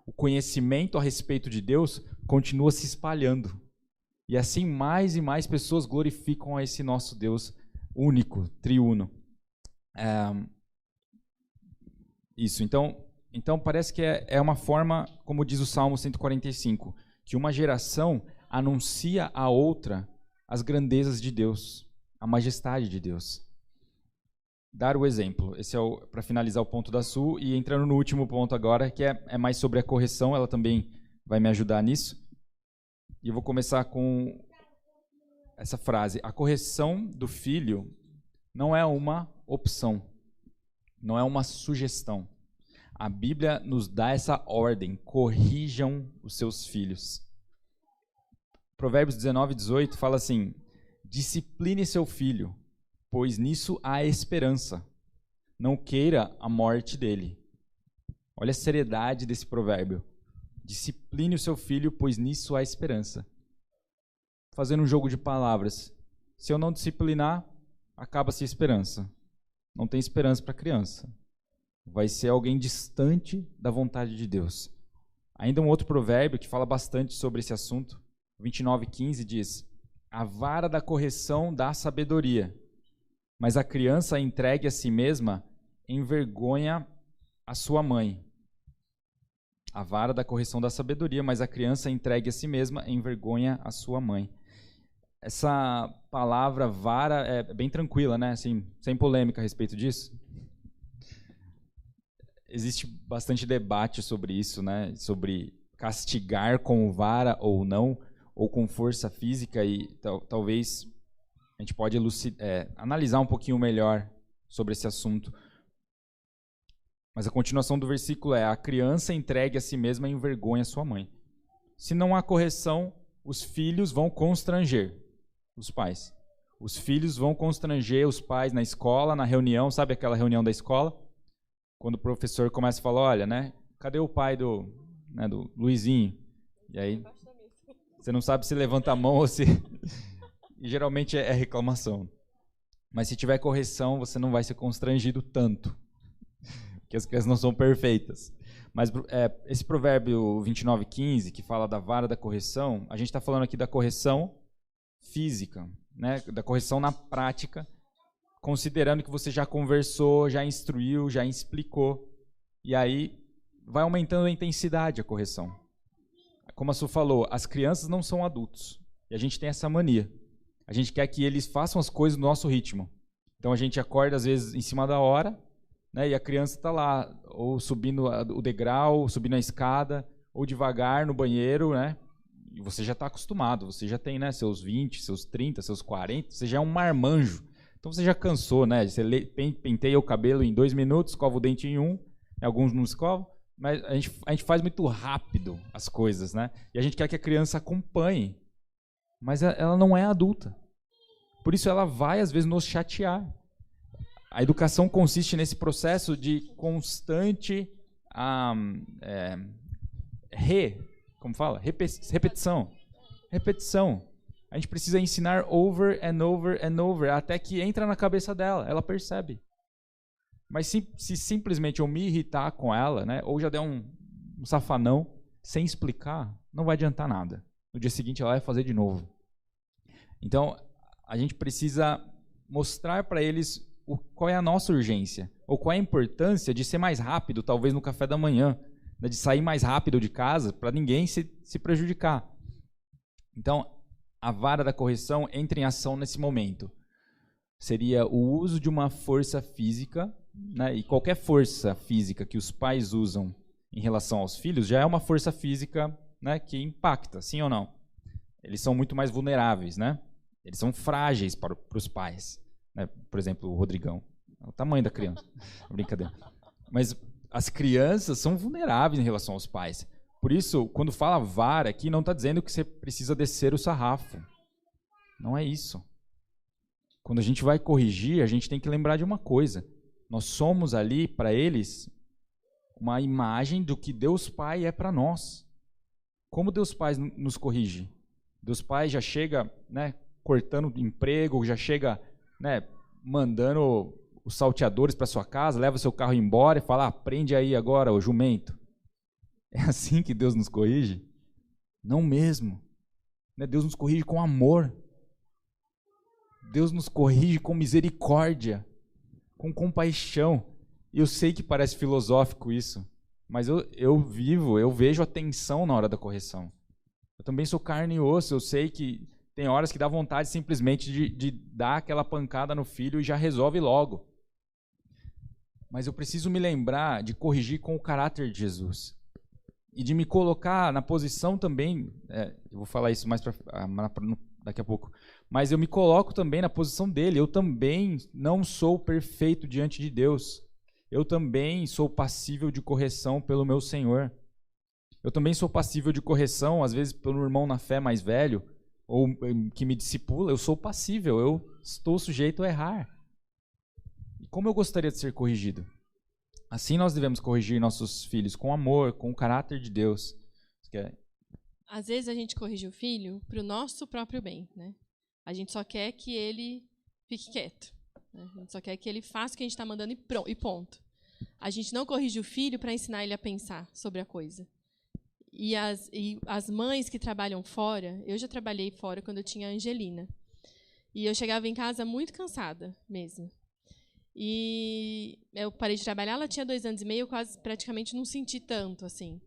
O conhecimento a respeito de Deus continua se espalhando. E assim mais e mais pessoas glorificam a esse nosso Deus único, triuno. Isso, então parece que é uma forma, como diz o Salmo 145, que uma geração anuncia a outra as grandezas de Deus, a majestade de Deus. Dar o exemplo, esse é para finalizar o ponto da Su, e entrando no último ponto agora, que é mais sobre a correção, ela também vai me ajudar nisso. E eu vou começar com essa frase: a correção do filho não é uma opção, não é uma sugestão. A Bíblia nos dá essa ordem: corrijam os seus filhos. Provérbios 19:18 fala assim: discipline seu filho, pois nisso há esperança. Não queira a morte dele. Olha a seriedade desse provérbio. Discipline o seu filho, pois nisso há esperança. Fazendo um jogo de palavras. Se eu não disciplinar, acaba-se a esperança. Não tem esperança para a criança. Vai ser alguém distante da vontade de Deus. Ainda um outro provérbio que fala bastante sobre esse assunto. 29:15 diz: a vara da correção dá sabedoria, mas a criança entregue a si mesma envergonha a sua mãe. A vara da correção dá sabedoria, mas a criança entregue a si mesma envergonha a sua mãe. Essa palavra vara é bem tranquila, né? Assim, sem polêmica a respeito disso. Existe bastante debate sobre isso, né? Sobre castigar com vara ou não, ou com força física, e talvez a gente pode analisar um pouquinho melhor sobre esse assunto. Mas a continuação do versículo é: a criança entregue a si mesma envergonha sua mãe. Se não há correção, os filhos vão constranger os pais. Os filhos vão constranger os pais na escola, na reunião, sabe aquela reunião da escola? Quando o professor começa a falar: olha, né, cadê o pai do Luizinho? E aí você não sabe se levanta a mão ou se... E geralmente é reclamação. Mas se tiver correção, você não vai ser constrangido tanto. Porque as crianças não são perfeitas. Mas esse provérbio 29:15, que fala da vara da correção, a gente está falando aqui da correção física, né? Da correção na prática, considerando que você já conversou, já instruiu, já explicou. E aí vai aumentando a intensidade a correção. Como a Su falou, as crianças não são adultos. E a gente tem essa mania. A gente quer que eles façam as coisas no nosso ritmo. Então a gente acorda, às vezes, em cima da hora, né, e a criança está lá, ou subindo o degrau, subindo a escada, ou devagar no banheiro, né? E você já está acostumado, você já tem, né, seus 20, seus 30, seus 40, você já é um marmanjo. Então você já cansou, né? Você penteia o cabelo em 2 minutos, escova o dente em 1, alguns não escovam, mas a gente faz muito rápido as coisas, né? E a gente quer que a criança acompanhe, mas ela não é adulta. Por isso ela vai, às vezes, nos chatear. A educação consiste nesse processo de constante repetição. A gente precisa ensinar over and over and over, até que entra na cabeça dela, ela percebe. Mas se simplesmente eu me irritar com ela, né, ou já der um safanão, sem explicar, não vai adiantar nada. No dia seguinte ela vai fazer de novo. Então, a gente precisa mostrar para eles qual é a nossa urgência, ou qual é a importância de ser mais rápido, talvez no café da manhã, né, de sair mais rápido de casa para ninguém se prejudicar. Então, a vara da correção entra em ação nesse momento. Seria o uso de uma força física, né, e qualquer força física que os pais usam em relação aos filhos já é uma força física, né, que impacta, sim ou não? Eles são muito mais vulneráveis, né? Eles são frágeis para os pais, né? Por exemplo, o Rodrigão. É o tamanho da criança. Brincadeira. Mas as crianças são vulneráveis em relação aos pais. Por isso, quando fala vara aqui, não está dizendo que você precisa descer o sarrafo. Não é isso. Quando a gente vai corrigir, a gente tem que lembrar de uma coisa. Nós somos ali, para eles, uma imagem do que Deus Pai é para nós. Como Deus Pai nos corrige? Deus Pai já chega, né, cortando emprego, já chega, né, mandando os salteadores para sua casa, leva seu carro embora e fala, prende aí agora, ô jumento. É assim que Deus nos corrige? Não mesmo. Deus nos corrige com amor. Deus nos corrige com misericórdia, com compaixão. E eu sei que parece filosófico isso, mas eu vejo a tensão na hora da correção. Eu também sou carne e osso, eu sei que tem horas que dá vontade simplesmente de dar aquela pancada no filho e já resolve logo. Mas eu preciso me lembrar de corrigir com o caráter de Jesus. E de me colocar na posição também, eu vou falar isso mais daqui a pouco, mas eu me coloco também na posição dele. Eu também não sou perfeito diante de Deus. Eu também sou passível de correção pelo meu Senhor. Eu também sou passível de correção, às vezes, pelo irmão na fé mais velho, ou que me discipula. Eu sou passível, eu estou sujeito a errar. E como eu gostaria de ser corrigido? Assim nós devemos corrigir nossos filhos, com amor, com o caráter de Deus. Às vezes a gente corrige o filho para o nosso próprio bem, né? A gente só quer que ele fique quieto, né? A gente só quer que ele faça o que a gente está mandando e ponto. A gente não corrige o filho para ensinar ele a pensar sobre a coisa. E as mães que trabalham fora, eu já trabalhei fora quando eu tinha a Angelina. E eu chegava em casa muito cansada mesmo. E eu parei de trabalhar, ela tinha 2 anos e meio, eu quase praticamente não senti tanto, assim.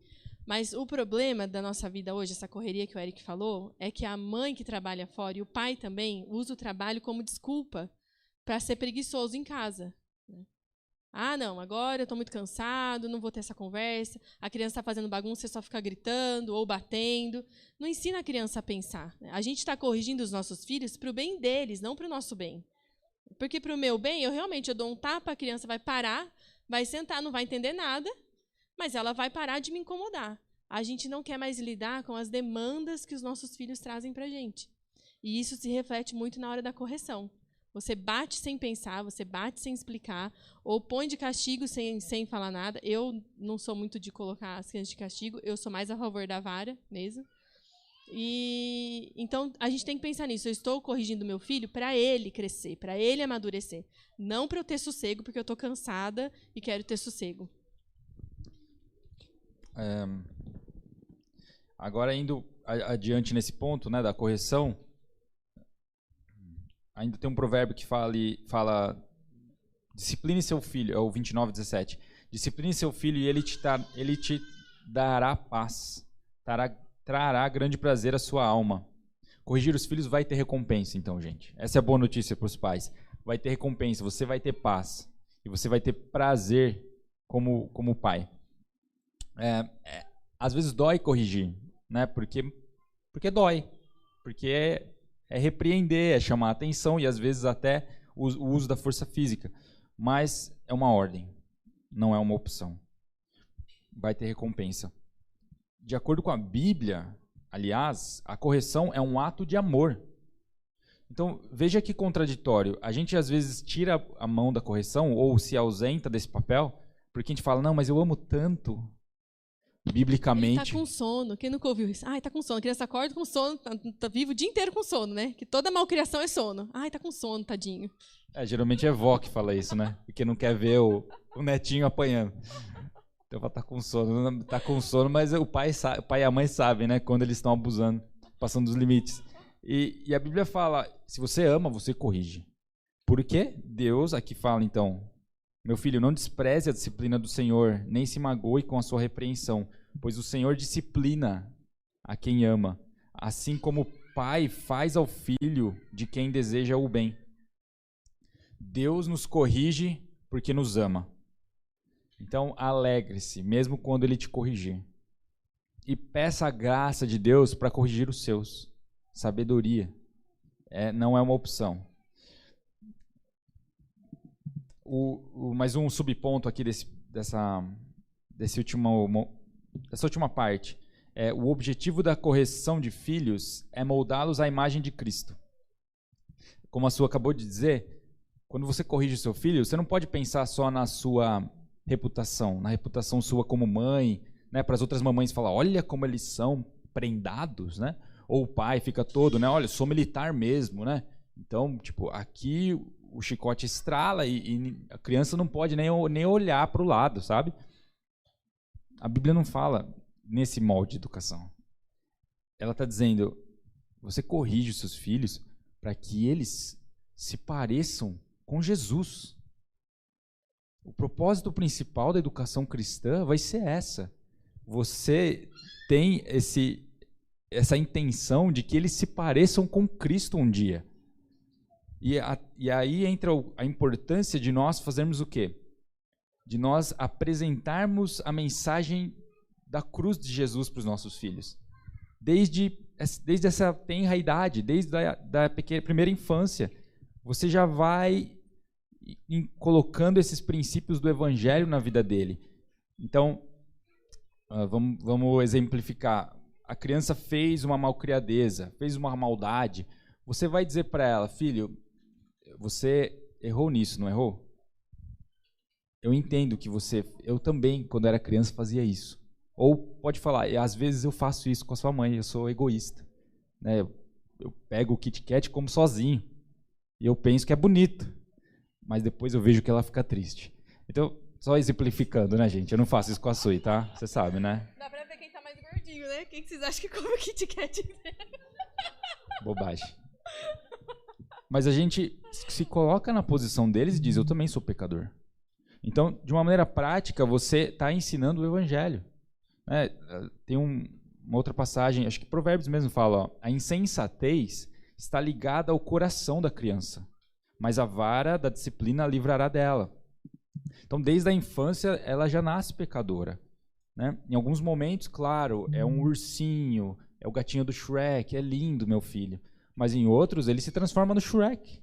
Mas o problema da nossa vida hoje, essa correria que o Eric falou, é que a mãe que trabalha fora e o pai também usa o trabalho como desculpa para ser preguiçoso em casa. Não, agora eu estou muito cansado, não vou ter essa conversa, a criança está fazendo bagunça, você só fica gritando ou batendo. Não ensina a criança a pensar. A gente está corrigindo os nossos filhos para o bem deles, não para o nosso bem. Porque para o meu bem, eu dou um tapa, a criança vai parar, vai sentar, não vai entender nada, mas ela vai parar de me incomodar. A gente não quer mais lidar com as demandas que os nossos filhos trazem para a gente. E isso se reflete muito na hora da correção. Você bate sem pensar, você bate sem explicar, ou põe de castigo sem falar nada. Eu não sou muito de colocar as crianças de castigo, eu sou mais a favor da vara mesmo. E então a gente tem que pensar nisso. Eu estou corrigindo meu filho para ele crescer, para ele amadurecer, não para eu ter sossego, porque eu estou cansada e quero ter sossego. Agora, indo adiante nesse ponto, né, da correção, ainda tem um provérbio que fala discipline seu filho, é o 29:17. Discipline seu filho e ele te dará paz, trará grande prazer à sua alma. Corrigir os filhos vai ter recompensa, então, gente. Essa é a boa notícia para os pais. Vai ter recompensa, você vai ter paz. E você vai ter prazer como pai. Às vezes dói corrigir, né? Porque dói. Porque é repreender, é chamar a atenção e às vezes até o uso da força física. Mas é uma ordem, não é uma opção. Vai ter recompensa. De acordo com a Bíblia, aliás, a correção é um ato de amor. Então, veja que contraditório. A gente às vezes tira a mão da correção ou se ausenta desse papel, porque a gente fala, não, mas eu amo tanto. Biblicamente. Ele está com sono. Quem nunca ouviu isso? Está com sono. A criança acorda com sono, tá vivo o dia inteiro com sono, né? Que toda malcriação é sono. Está com sono, tadinho. Geralmente é vó que fala isso, né? Porque não quer ver o netinho apanhando. Então tá com sono, mas o pai e a mãe sabem, né? Quando eles estão abusando, passando dos limites. E a Bíblia fala, se você ama, você corrige. Por quê? Deus aqui fala, então, Meu filho, não despreze a disciplina do Senhor, nem se magoe com a sua repreensão, pois o Senhor disciplina a quem ama, assim como o pai faz ao filho de quem deseja o bem. Deus nos corrige porque nos ama. Então, alegre-se, mesmo quando Ele te corrigir. E peça a graça de Deus para corrigir os seus. Sabedoria. Não é uma opção. Mais um subponto aqui dessa última parte. O objetivo da correção de filhos é moldá-los à imagem de Cristo. Como a Su acabou de dizer, quando você corrige o seu filho, você não pode pensar só na sua reputação, na reputação sua como mãe, né, para as outras mamães falar, olha como eles são prendados, né? Ou o pai fica todo, né? Olha, eu sou militar mesmo, né? Então, tipo, aqui o chicote estrala e a criança não pode nem olhar para o lado, sabe? A Bíblia não fala nesse molde de educação. Ela está dizendo, você corrige os seus filhos para que eles se pareçam com Jesus. O propósito principal da educação cristã vai ser essa. Você tem essa intenção de que eles se pareçam com Cristo um dia. E aí entra a importância de nós fazermos o quê? De nós apresentarmos a mensagem da cruz de Jesus para os nossos filhos. Desde essa tenra idade, desde a primeira infância, você já vai colocando esses princípios do Evangelho na vida dele. Então, vamos exemplificar. A criança fez uma malcriadeza, fez uma maldade. Você vai dizer para ela, filho, você errou nisso, não errou? Eu entendo que eu também, quando era criança, fazia isso. Ou pode falar, às vezes eu faço isso com a sua mãe, eu sou egoísta. Né? Eu pego o Kit Kat e como sozinho. E eu penso que é bonito. Mas depois eu vejo que ela fica triste. Então, só exemplificando, né, gente? Eu não faço isso com a Sui, tá? Você sabe, né? Dá pra ver quem tá mais gordinho, né? Quem que vocês acham que come o Kit Kat? Bobagem. Mas a gente se coloca na posição deles e diz, eu também sou pecador. Então, de uma maneira prática, você está ensinando o Evangelho. Tem uma outra passagem, acho que Provérbios mesmo fala, ó, a insensatez está ligada ao coração da criança, mas a vara da disciplina a livrará dela. Então, desde a infância, ela já nasce pecadora. Né? Em alguns momentos, claro, é um ursinho, é o gatinho do Shrek, é lindo, meu filho. Mas em outros, ele se transforma no Shrek.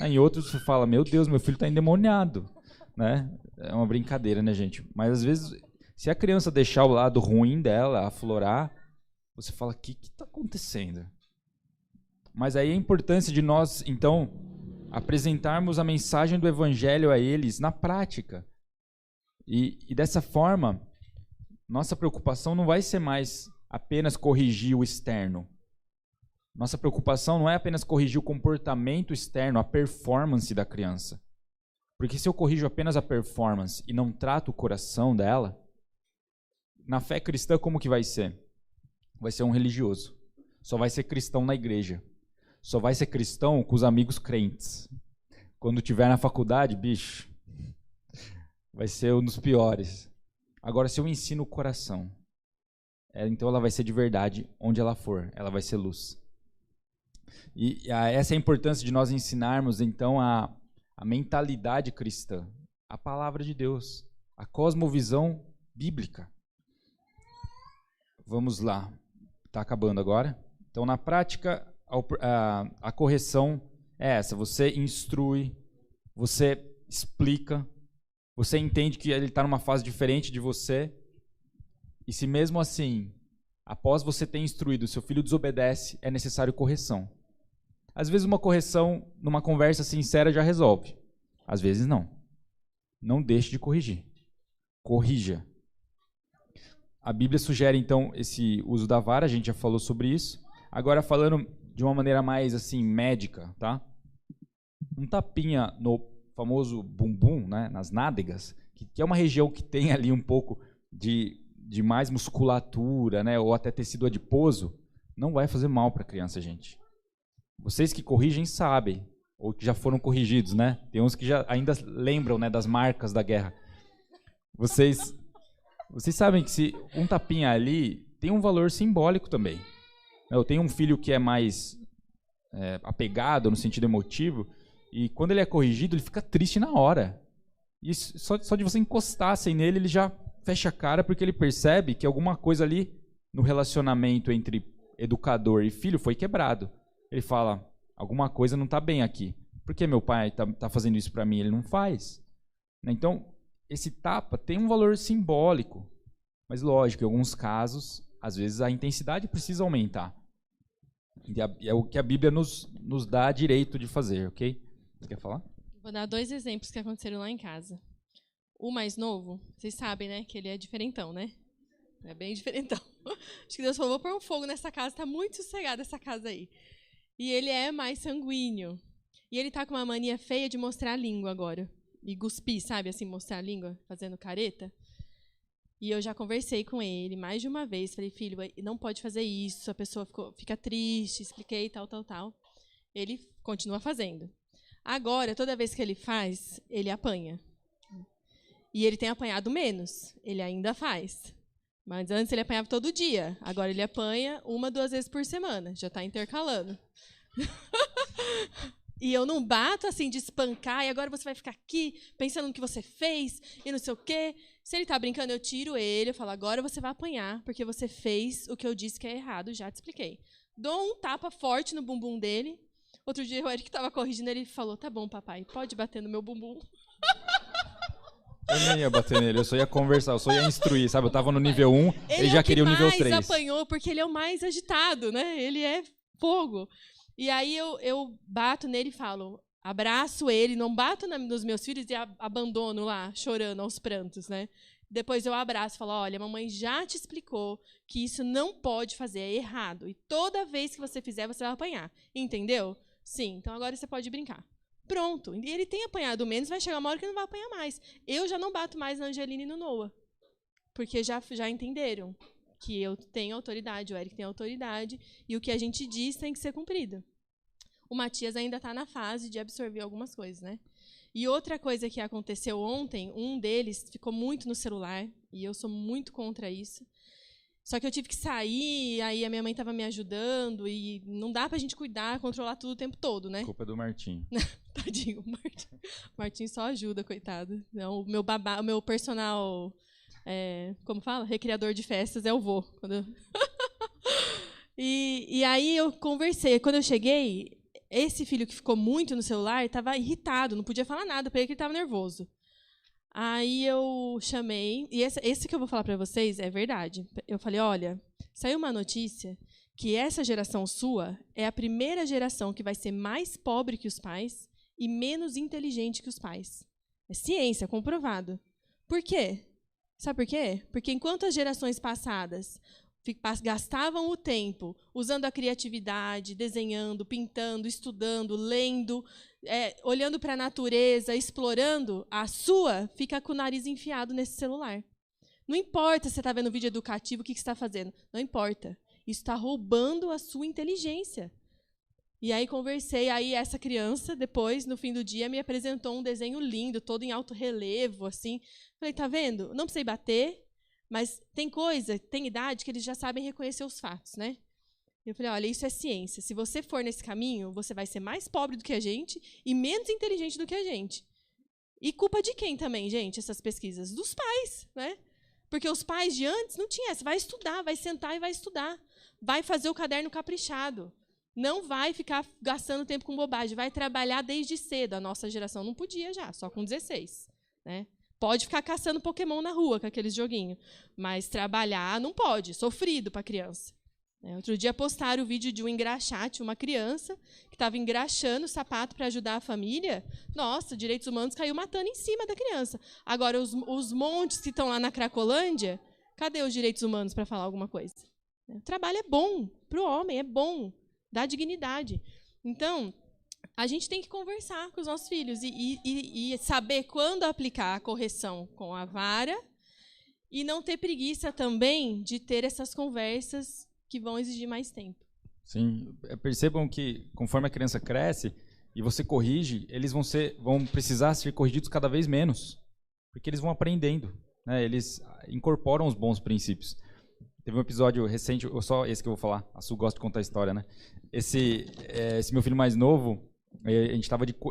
Em outros, você fala, meu Deus, meu filho está endemoniado. Né? É uma brincadeira, né, gente? Mas, às vezes, se a criança deixar o lado ruim dela aflorar, você fala, o que está acontecendo? Mas aí a importância de nós, então, apresentarmos a mensagem do Evangelho a eles na prática. E dessa forma, nossa preocupação não vai ser mais apenas corrigir o externo. Nossa preocupação não é apenas corrigir o comportamento externo, a performance da criança. Porque se eu corrijo apenas a performance e não trato o coração dela, na fé cristã como que vai ser? Vai ser um religioso. Só vai ser cristão na igreja. Só vai ser cristão com os amigos crentes. Quando tiver na faculdade, bicho, vai ser um dos piores. Agora, se eu ensino o coração, então ela vai ser de verdade onde ela for, ela vai ser luz. E essa é a importância de nós ensinarmos, então, a mentalidade cristã, a palavra de Deus, a cosmovisão bíblica. Vamos lá, está acabando agora. Então, na prática, a correção é essa, você instrui, você explica, você entende que ele está numa fase diferente de você, e se mesmo assim, após você ter instruído, seu filho desobedece, é necessário correção. Às vezes uma correção, numa conversa sincera, já resolve. Às vezes não. Não deixe de corrigir. Corrija. A Bíblia sugere, então, esse uso da vara, a gente já falou sobre isso. Agora, falando de uma maneira mais, assim, médica, tá? Um tapinha no famoso bumbum, né, nas nádegas, que é uma região que tem ali um pouco de mais musculatura, né, ou até tecido adiposo, não vai fazer mal para a criança, gente. Vocês que corrigem sabem ou que já foram corrigidos, né? Tem uns que já ainda lembram, né, das marcas da guerra. Vocês sabem que se um tapinha ali tem um valor simbólico também. Eu tenho um filho que é mais apegado no sentido emotivo, e quando ele é corrigido, ele fica triste na hora. E só de você encostar assim nele, ele já fecha a cara, porque ele percebe que alguma coisa ali no relacionamento entre educador e filho foi quebrado. Ele fala, alguma coisa não está bem aqui. Por que meu pai tá fazendo isso para mim? Ele não faz. Então, esse tapa tem um valor simbólico, mas lógico, em alguns casos, às vezes a intensidade precisa aumentar. E é o que a Bíblia nos dá direito de fazer, ok? Você quer falar? Vou dar 2 exemplos que aconteceram lá em casa. O mais novo, vocês sabem, né, que ele é diferentão, né? É bem diferentão. Acho que Deus falou, vou pôr um fogo nessa casa, tá muito sossegada essa casa aí. E ele é mais sanguíneo. E ele tá com uma mania feia de mostrar a língua agora. E cuspir, sabe, assim, mostrar a língua, fazendo careta. E eu já conversei com ele mais de uma vez. Falei, filho, não pode fazer isso, a pessoa fica triste, expliquei, tal. Ele continua fazendo. Agora, toda vez que ele faz, ele apanha. E ele tem apanhado menos, ele ainda faz. Mas antes ele apanhava todo dia, agora ele apanha 1, 2 vezes por semana, já está intercalando. E eu não bato assim de espancar, e agora você vai ficar aqui pensando no que você fez e não sei o quê. Se ele está brincando, eu tiro ele, eu falo, agora você vai apanhar, porque você fez o que eu disse que é errado, já te expliquei. Dou um tapa forte no bumbum dele. Outro dia o Eric estava corrigindo, ele falou, tá bom, papai, pode bater no meu bumbum. Eu nem ia bater nele, eu só ia conversar, eu só ia instruir, sabe? Eu tava no nível 1, ele já queria o nível 3. Ele mais apanhou, porque ele é o mais agitado, né? Ele é fogo. E aí eu bato nele e falo, abraço ele, não bato nos meus filhos e abandono lá, chorando aos prantos, né? Depois eu abraço e falo, olha, a mamãe já te explicou que isso não pode fazer, é errado. E toda vez que você fizer, você vai apanhar. Entendeu? Sim, então agora você pode brincar. Pronto. E ele tem apanhado menos, vai chegar uma hora que não vai apanhar mais. Eu já não bato mais na Angelina e no Noah. Porque já entenderam que eu tenho autoridade, o Eric tem autoridade, e o que a gente diz tem que ser cumprido. O Matias ainda está na fase de absorver algumas coisas, né? E outra coisa que aconteceu ontem, um deles ficou muito no celular, e eu sou muito contra isso. Só que eu tive que sair, aí a minha mãe estava me ajudando, e não dá pra gente cuidar, controlar tudo o tempo todo, né? Culpa do Martim. Tadinho, o Martim só ajuda, coitado. Não, o meu personal, como fala? Recriador de festas é o vô. E aí eu conversei. Quando eu cheguei, esse filho que ficou muito no celular estava irritado, não podia falar nada para ele, que ele estava nervoso. Aí eu chamei, e esse que eu vou falar para vocês é verdade. Eu falei, olha, saiu uma notícia que essa geração sua é a primeira geração que vai ser mais pobre que os pais e menos inteligente que os pais. É ciência, comprovado. Por quê? Sabe por quê? Porque enquanto as gerações passadas gastavam o tempo usando a criatividade, desenhando, pintando, estudando, lendo, olhando para a natureza, explorando, a sua fica com o nariz enfiado nesse celular. Não importa se você está vendo vídeo educativo, o que você está fazendo. Não importa. Isso está roubando a sua inteligência. E aí conversei, aí essa criança, depois, no fim do dia, me apresentou um desenho lindo, todo em alto relevo, assim. Falei, tá vendo? Não precisei bater, mas tem idade que eles já sabem reconhecer os fatos, né? Eu falei, olha, isso é ciência. Se você for nesse caminho, você vai ser mais pobre do que a gente e menos inteligente do que a gente. E culpa de quem também, gente, essas pesquisas? Dos pais, né? Porque os pais de antes não tinham essa. Vai estudar, vai sentar e vai estudar. Vai fazer o caderno caprichado. Não vai ficar gastando tempo com bobagem. Vai trabalhar desde cedo. A nossa geração não podia já, só com 16. Né? Pode ficar caçando Pokémon na rua com aqueles joguinhos. Mas trabalhar não pode. Sofrido para a criança. Outro dia postaram o vídeo de um engraxate, uma criança que estava engraxando o sapato para ajudar a família. Nossa, direitos humanos caiu matando em cima da criança. Agora, os montes que estão lá na Cracolândia, cadê os direitos humanos para falar alguma coisa? O trabalho é bom para o homem, é bom, dá dignidade. Então, a gente tem que conversar com os nossos filhos e saber quando aplicar a correção com a vara e não ter preguiça também de ter essas conversas que vão exigir mais tempo. Sim, percebam que conforme a criança cresce, e você corrige, eles vão precisar ser corrigidos cada vez menos, porque eles vão aprendendo, né? Eles incorporam os bons princípios. Teve um episódio recente, só esse que eu vou falar, a Su gosta de contar a história, né? Esse meu filho mais novo,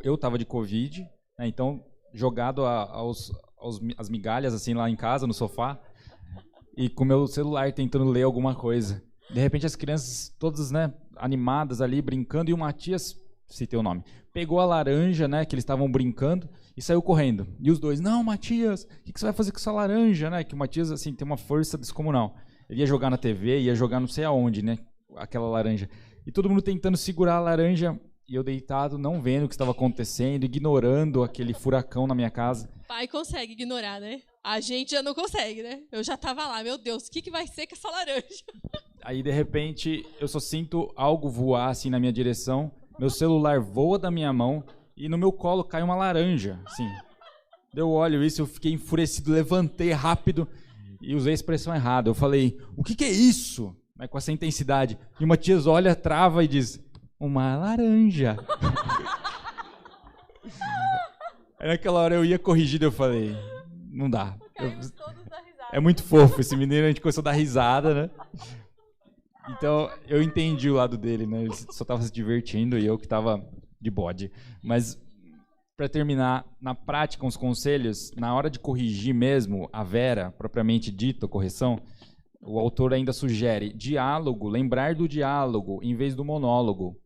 eu estava de Covid, né? Então, jogado as migalhas assim lá em casa, no sofá, e com o meu celular tentando ler alguma coisa. De repente as crianças todas, né, animadas ali, brincando, e o Matias, citei o nome, pegou a laranja, né, que eles estavam brincando, e saiu correndo. E os dois, não, Matias, o que você vai fazer com essa laranja, né? Que o Matias, assim, tem uma força descomunal. Ele ia jogar na TV, ia jogar não sei aonde, né, aquela laranja. E todo mundo tentando segurar a laranja, e eu deitado, não vendo o que estava acontecendo, ignorando aquele furacão na minha casa. Pai consegue ignorar, né? A gente já não consegue, né? Eu já tava lá, meu Deus, o que vai ser com essa laranja? Aí, de repente, eu só sinto algo voar assim na minha direção, meu celular voa da minha mão e no meu colo cai uma laranja, assim. Eu olho isso, eu fiquei enfurecido, levantei rápido e usei a expressão errada. Eu falei, o que é isso? Mas com essa intensidade. E o Matias olha, trava e diz, uma laranja. Aí naquela hora eu ia corrigir, eu falei, não dá. É muito fofo esse menino, a gente começou a dar risada, né? Então eu entendi o lado dele, né? Ele só estava se divertindo e eu que estava de bode. Mas para terminar, na prática, os conselhos, na hora de corrigir mesmo a Vera, propriamente dita, correção, o autor ainda sugere diálogo, lembrar do diálogo em vez do monólogo.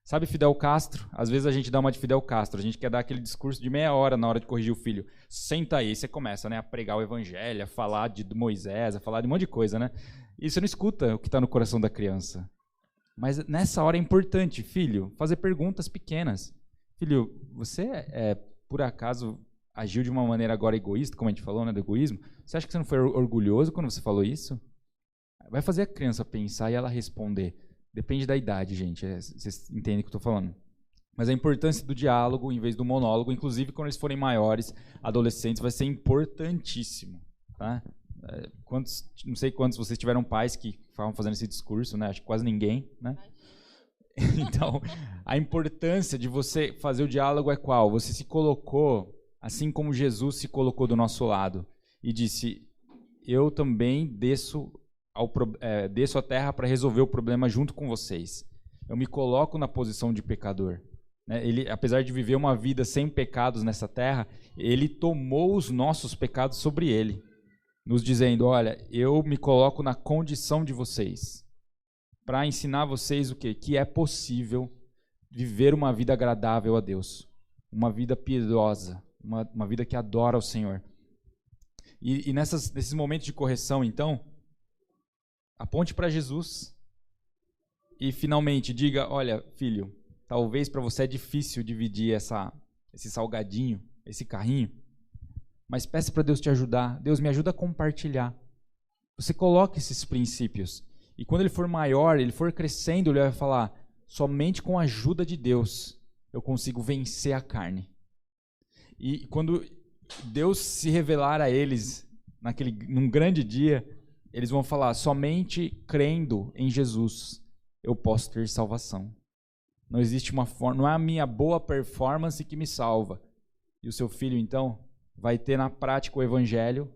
Sabe Fidel Castro? Às vezes a gente dá uma de Fidel Castro, a gente quer dar aquele discurso de meia hora na hora de corrigir o filho. Senta aí, você começa, né, a pregar o evangelho, a falar de Moisés, a falar de um monte de coisa, né? E você não escuta o que está no coração da criança. Mas nessa hora é importante, filho, fazer perguntas pequenas. Filho, você, por acaso, agiu de uma maneira agora egoísta, como a gente falou, né, do egoísmo? Você acha que você não foi orgulhoso quando você falou isso? Vai fazer a criança pensar e ela responder. Depende da idade, gente, vocês entendem o que eu estou falando. Mas a importância do diálogo em vez do monólogo, inclusive quando eles forem maiores, adolescentes, vai ser importantíssimo. Tá? Não sei quantos vocês tiveram pais que estavam fazendo esse discurso, né? Acho que quase ninguém. Né? Então, a importância de você fazer o diálogo é qual? Você se colocou, assim como Jesus se colocou do nosso lado, e disse, eu também desço a terra para resolver o problema junto com vocês. Eu me coloco na posição de pecador. Né? Ele, apesar de viver uma vida sem pecados nessa terra, ele tomou os nossos pecados sobre ele, nos dizendo, olha, eu me coloco na condição de vocês, para ensinar vocês o quê? Que é possível viver uma vida agradável a Deus, uma vida piedosa, uma vida que adora o Senhor. E nesses momentos de correção, então, aponte para Jesus e finalmente diga, olha, filho, talvez para você é difícil dividir esse salgadinho, esse carrinho, mas peça para Deus te ajudar. Deus, me ajuda a compartilhar. Você coloca esses princípios. E quando ele for maior, ele for crescendo, ele vai falar, somente com a ajuda de Deus eu consigo vencer a carne. E quando Deus se revelar a eles num grande dia, eles vão falar, somente crendo em Jesus eu posso ter salvação. Não existe uma forma, não é a minha boa performance que me salva. E o seu filho, então, vai ter na prática o evangelho,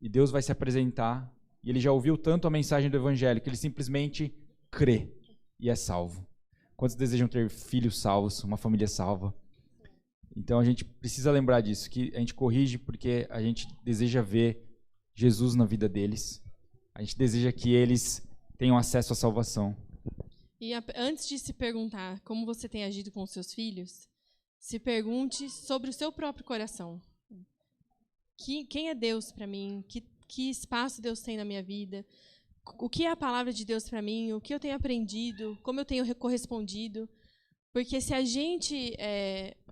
e Deus vai se apresentar, e ele já ouviu tanto a mensagem do evangelho, que ele simplesmente crê e é salvo. Quantos desejam ter filhos salvos, uma família salva? Então a gente precisa lembrar disso, que a gente corrige porque a gente deseja ver Jesus na vida deles. A gente deseja que eles tenham acesso à salvação. E antes de se perguntar como você tem agido com os seus filhos, se pergunte sobre o seu próprio coração. Quem é Deus para mim? Que espaço Deus tem na minha vida? O que é a palavra de Deus para mim? O que eu tenho aprendido? Como eu tenho correspondido? Porque se a gente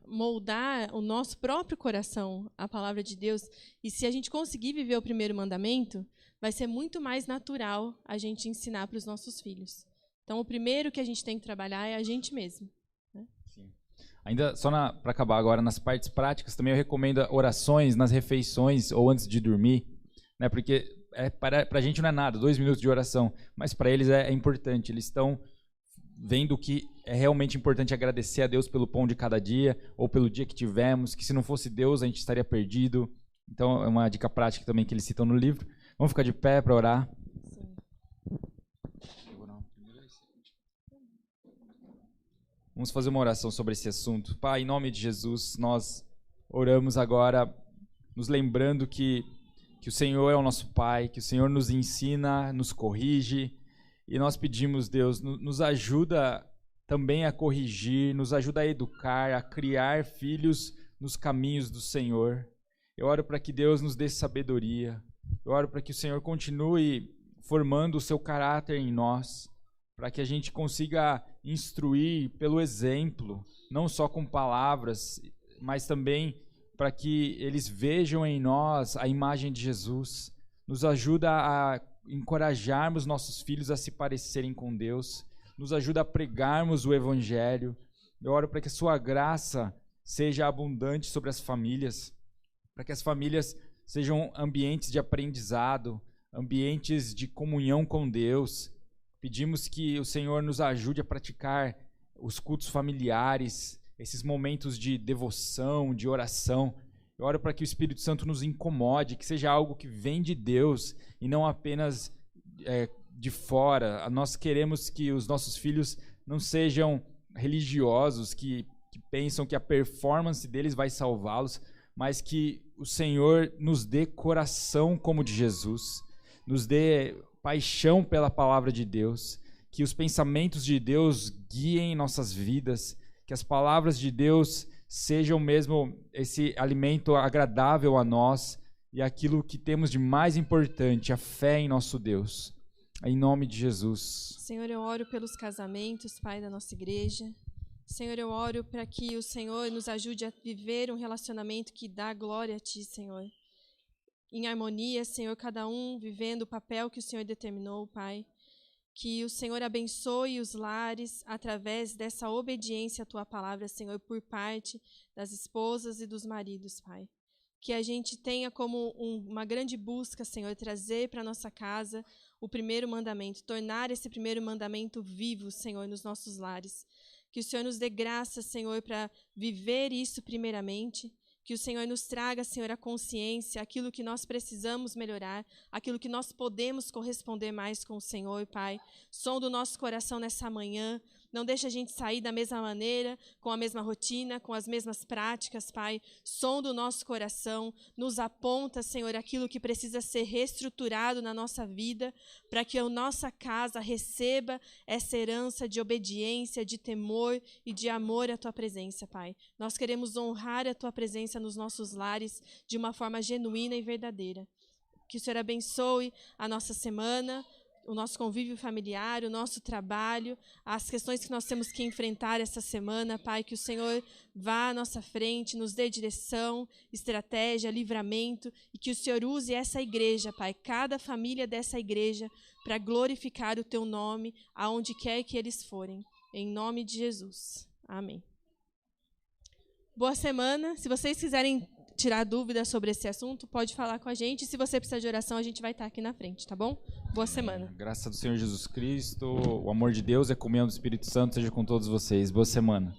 moldar o nosso próprio coração à palavra de Deus, e se a gente conseguir viver o primeiro mandamento, vai ser muito mais natural a gente ensinar para os nossos filhos. Então, o primeiro que a gente tem que trabalhar é a gente mesmo. Né? Sim. Ainda, só para acabar agora, nas partes práticas, também eu recomendo orações nas refeições ou antes de dormir, né? Porque para a gente não é nada, 2 minutos de oração, mas para eles é importante. Eles estão vendo que é realmente importante agradecer a Deus pelo pão de cada dia, ou pelo dia que tivemos, que se não fosse Deus a gente estaria perdido. Então é uma dica prática também que eles citam no livro. Vamos ficar de pé para orar. Sim. Vamos fazer uma oração sobre esse assunto. Pai, em nome de Jesus, nós oramos agora, nos lembrando que o Senhor é o nosso Pai, que o Senhor nos ensina, nos corrige, e nós pedimos, Deus, nos ajuda também a corrigir, nos ajuda a educar, a criar filhos nos caminhos do Senhor. Eu oro para que Deus nos dê sabedoria, eu oro para que o Senhor continue formando o seu caráter em nós, para que a gente consiga instruir pelo exemplo, não só com palavras, mas também para que eles vejam em nós a imagem de Jesus. Nos ajuda a encorajarmos nossos filhos a se parecerem com Deus, nos ajuda a pregarmos o Evangelho. Eu oro para que a sua graça seja abundante sobre as famílias, para que as famílias sejam ambientes de aprendizado, ambientes de comunhão com Deus. Pedimos que o Senhor nos ajude a praticar os cultos familiares, esses momentos de devoção, de oração. Eu oro para que o Espírito Santo nos incomode, que seja algo que vem de Deus e não apenas de fora. Nós queremos que os nossos filhos não sejam religiosos, que pensam que a performance deles vai salvá-los, mas que o Senhor nos dê coração como o de Jesus, nos dê paixão pela palavra de Deus, que os pensamentos de Deus guiem nossas vidas, que as palavras de Deus sejam mesmo esse alimento agradável a nós e aquilo que temos de mais importante, a fé em nosso Deus. Em nome de Jesus. Senhor, eu oro pelos casamentos, Pai, da nossa igreja. Senhor, eu oro para que o Senhor nos ajude a viver um relacionamento que dá glória a Ti, Senhor. Em harmonia, Senhor, cada um vivendo o papel que o Senhor determinou, Pai. Que o Senhor abençoe os lares através dessa obediência à Tua palavra, Senhor, por parte das esposas e dos maridos, Pai. Que a gente tenha como uma grande busca, Senhor, trazer para a nossa casa o primeiro mandamento, tornar esse primeiro mandamento vivo, Senhor, nos nossos lares. Que o Senhor nos dê graça, Senhor, para viver isso primeiramente. Que o Senhor nos traga, Senhor, a consciência, aquilo que nós precisamos melhorar, aquilo que nós podemos corresponder mais com o Senhor, Pai. Som do nosso coração nessa manhã. Não deixa a gente sair da mesma maneira, com a mesma rotina, com as mesmas práticas, Pai. Som do nosso coração. Nos aponta, Senhor, aquilo que precisa ser reestruturado na nossa vida, para que a nossa casa receba essa herança de obediência, de temor e de amor à Tua presença, Pai. Nós queremos honrar a Tua presença nos nossos lares de uma forma genuína e verdadeira. Que o Senhor abençoe a nossa semana, o nosso convívio familiar, o nosso trabalho, as questões que nós temos que enfrentar essa semana, Pai, que o Senhor vá à nossa frente, nos dê direção, estratégia, livramento, e que o Senhor use essa igreja, Pai, cada família dessa igreja, para glorificar o Teu nome, aonde quer que eles forem. Em nome de Jesus. Amém. Boa semana. Se vocês quiserem tirar dúvidas sobre esse assunto, pode falar com a gente. Se você precisar de oração, a gente vai estar aqui na frente, tá bom? Boa semana. Graça do Senhor Jesus Cristo, o amor de Deus e a comunhão do Espírito Santo seja com todos vocês. Boa semana.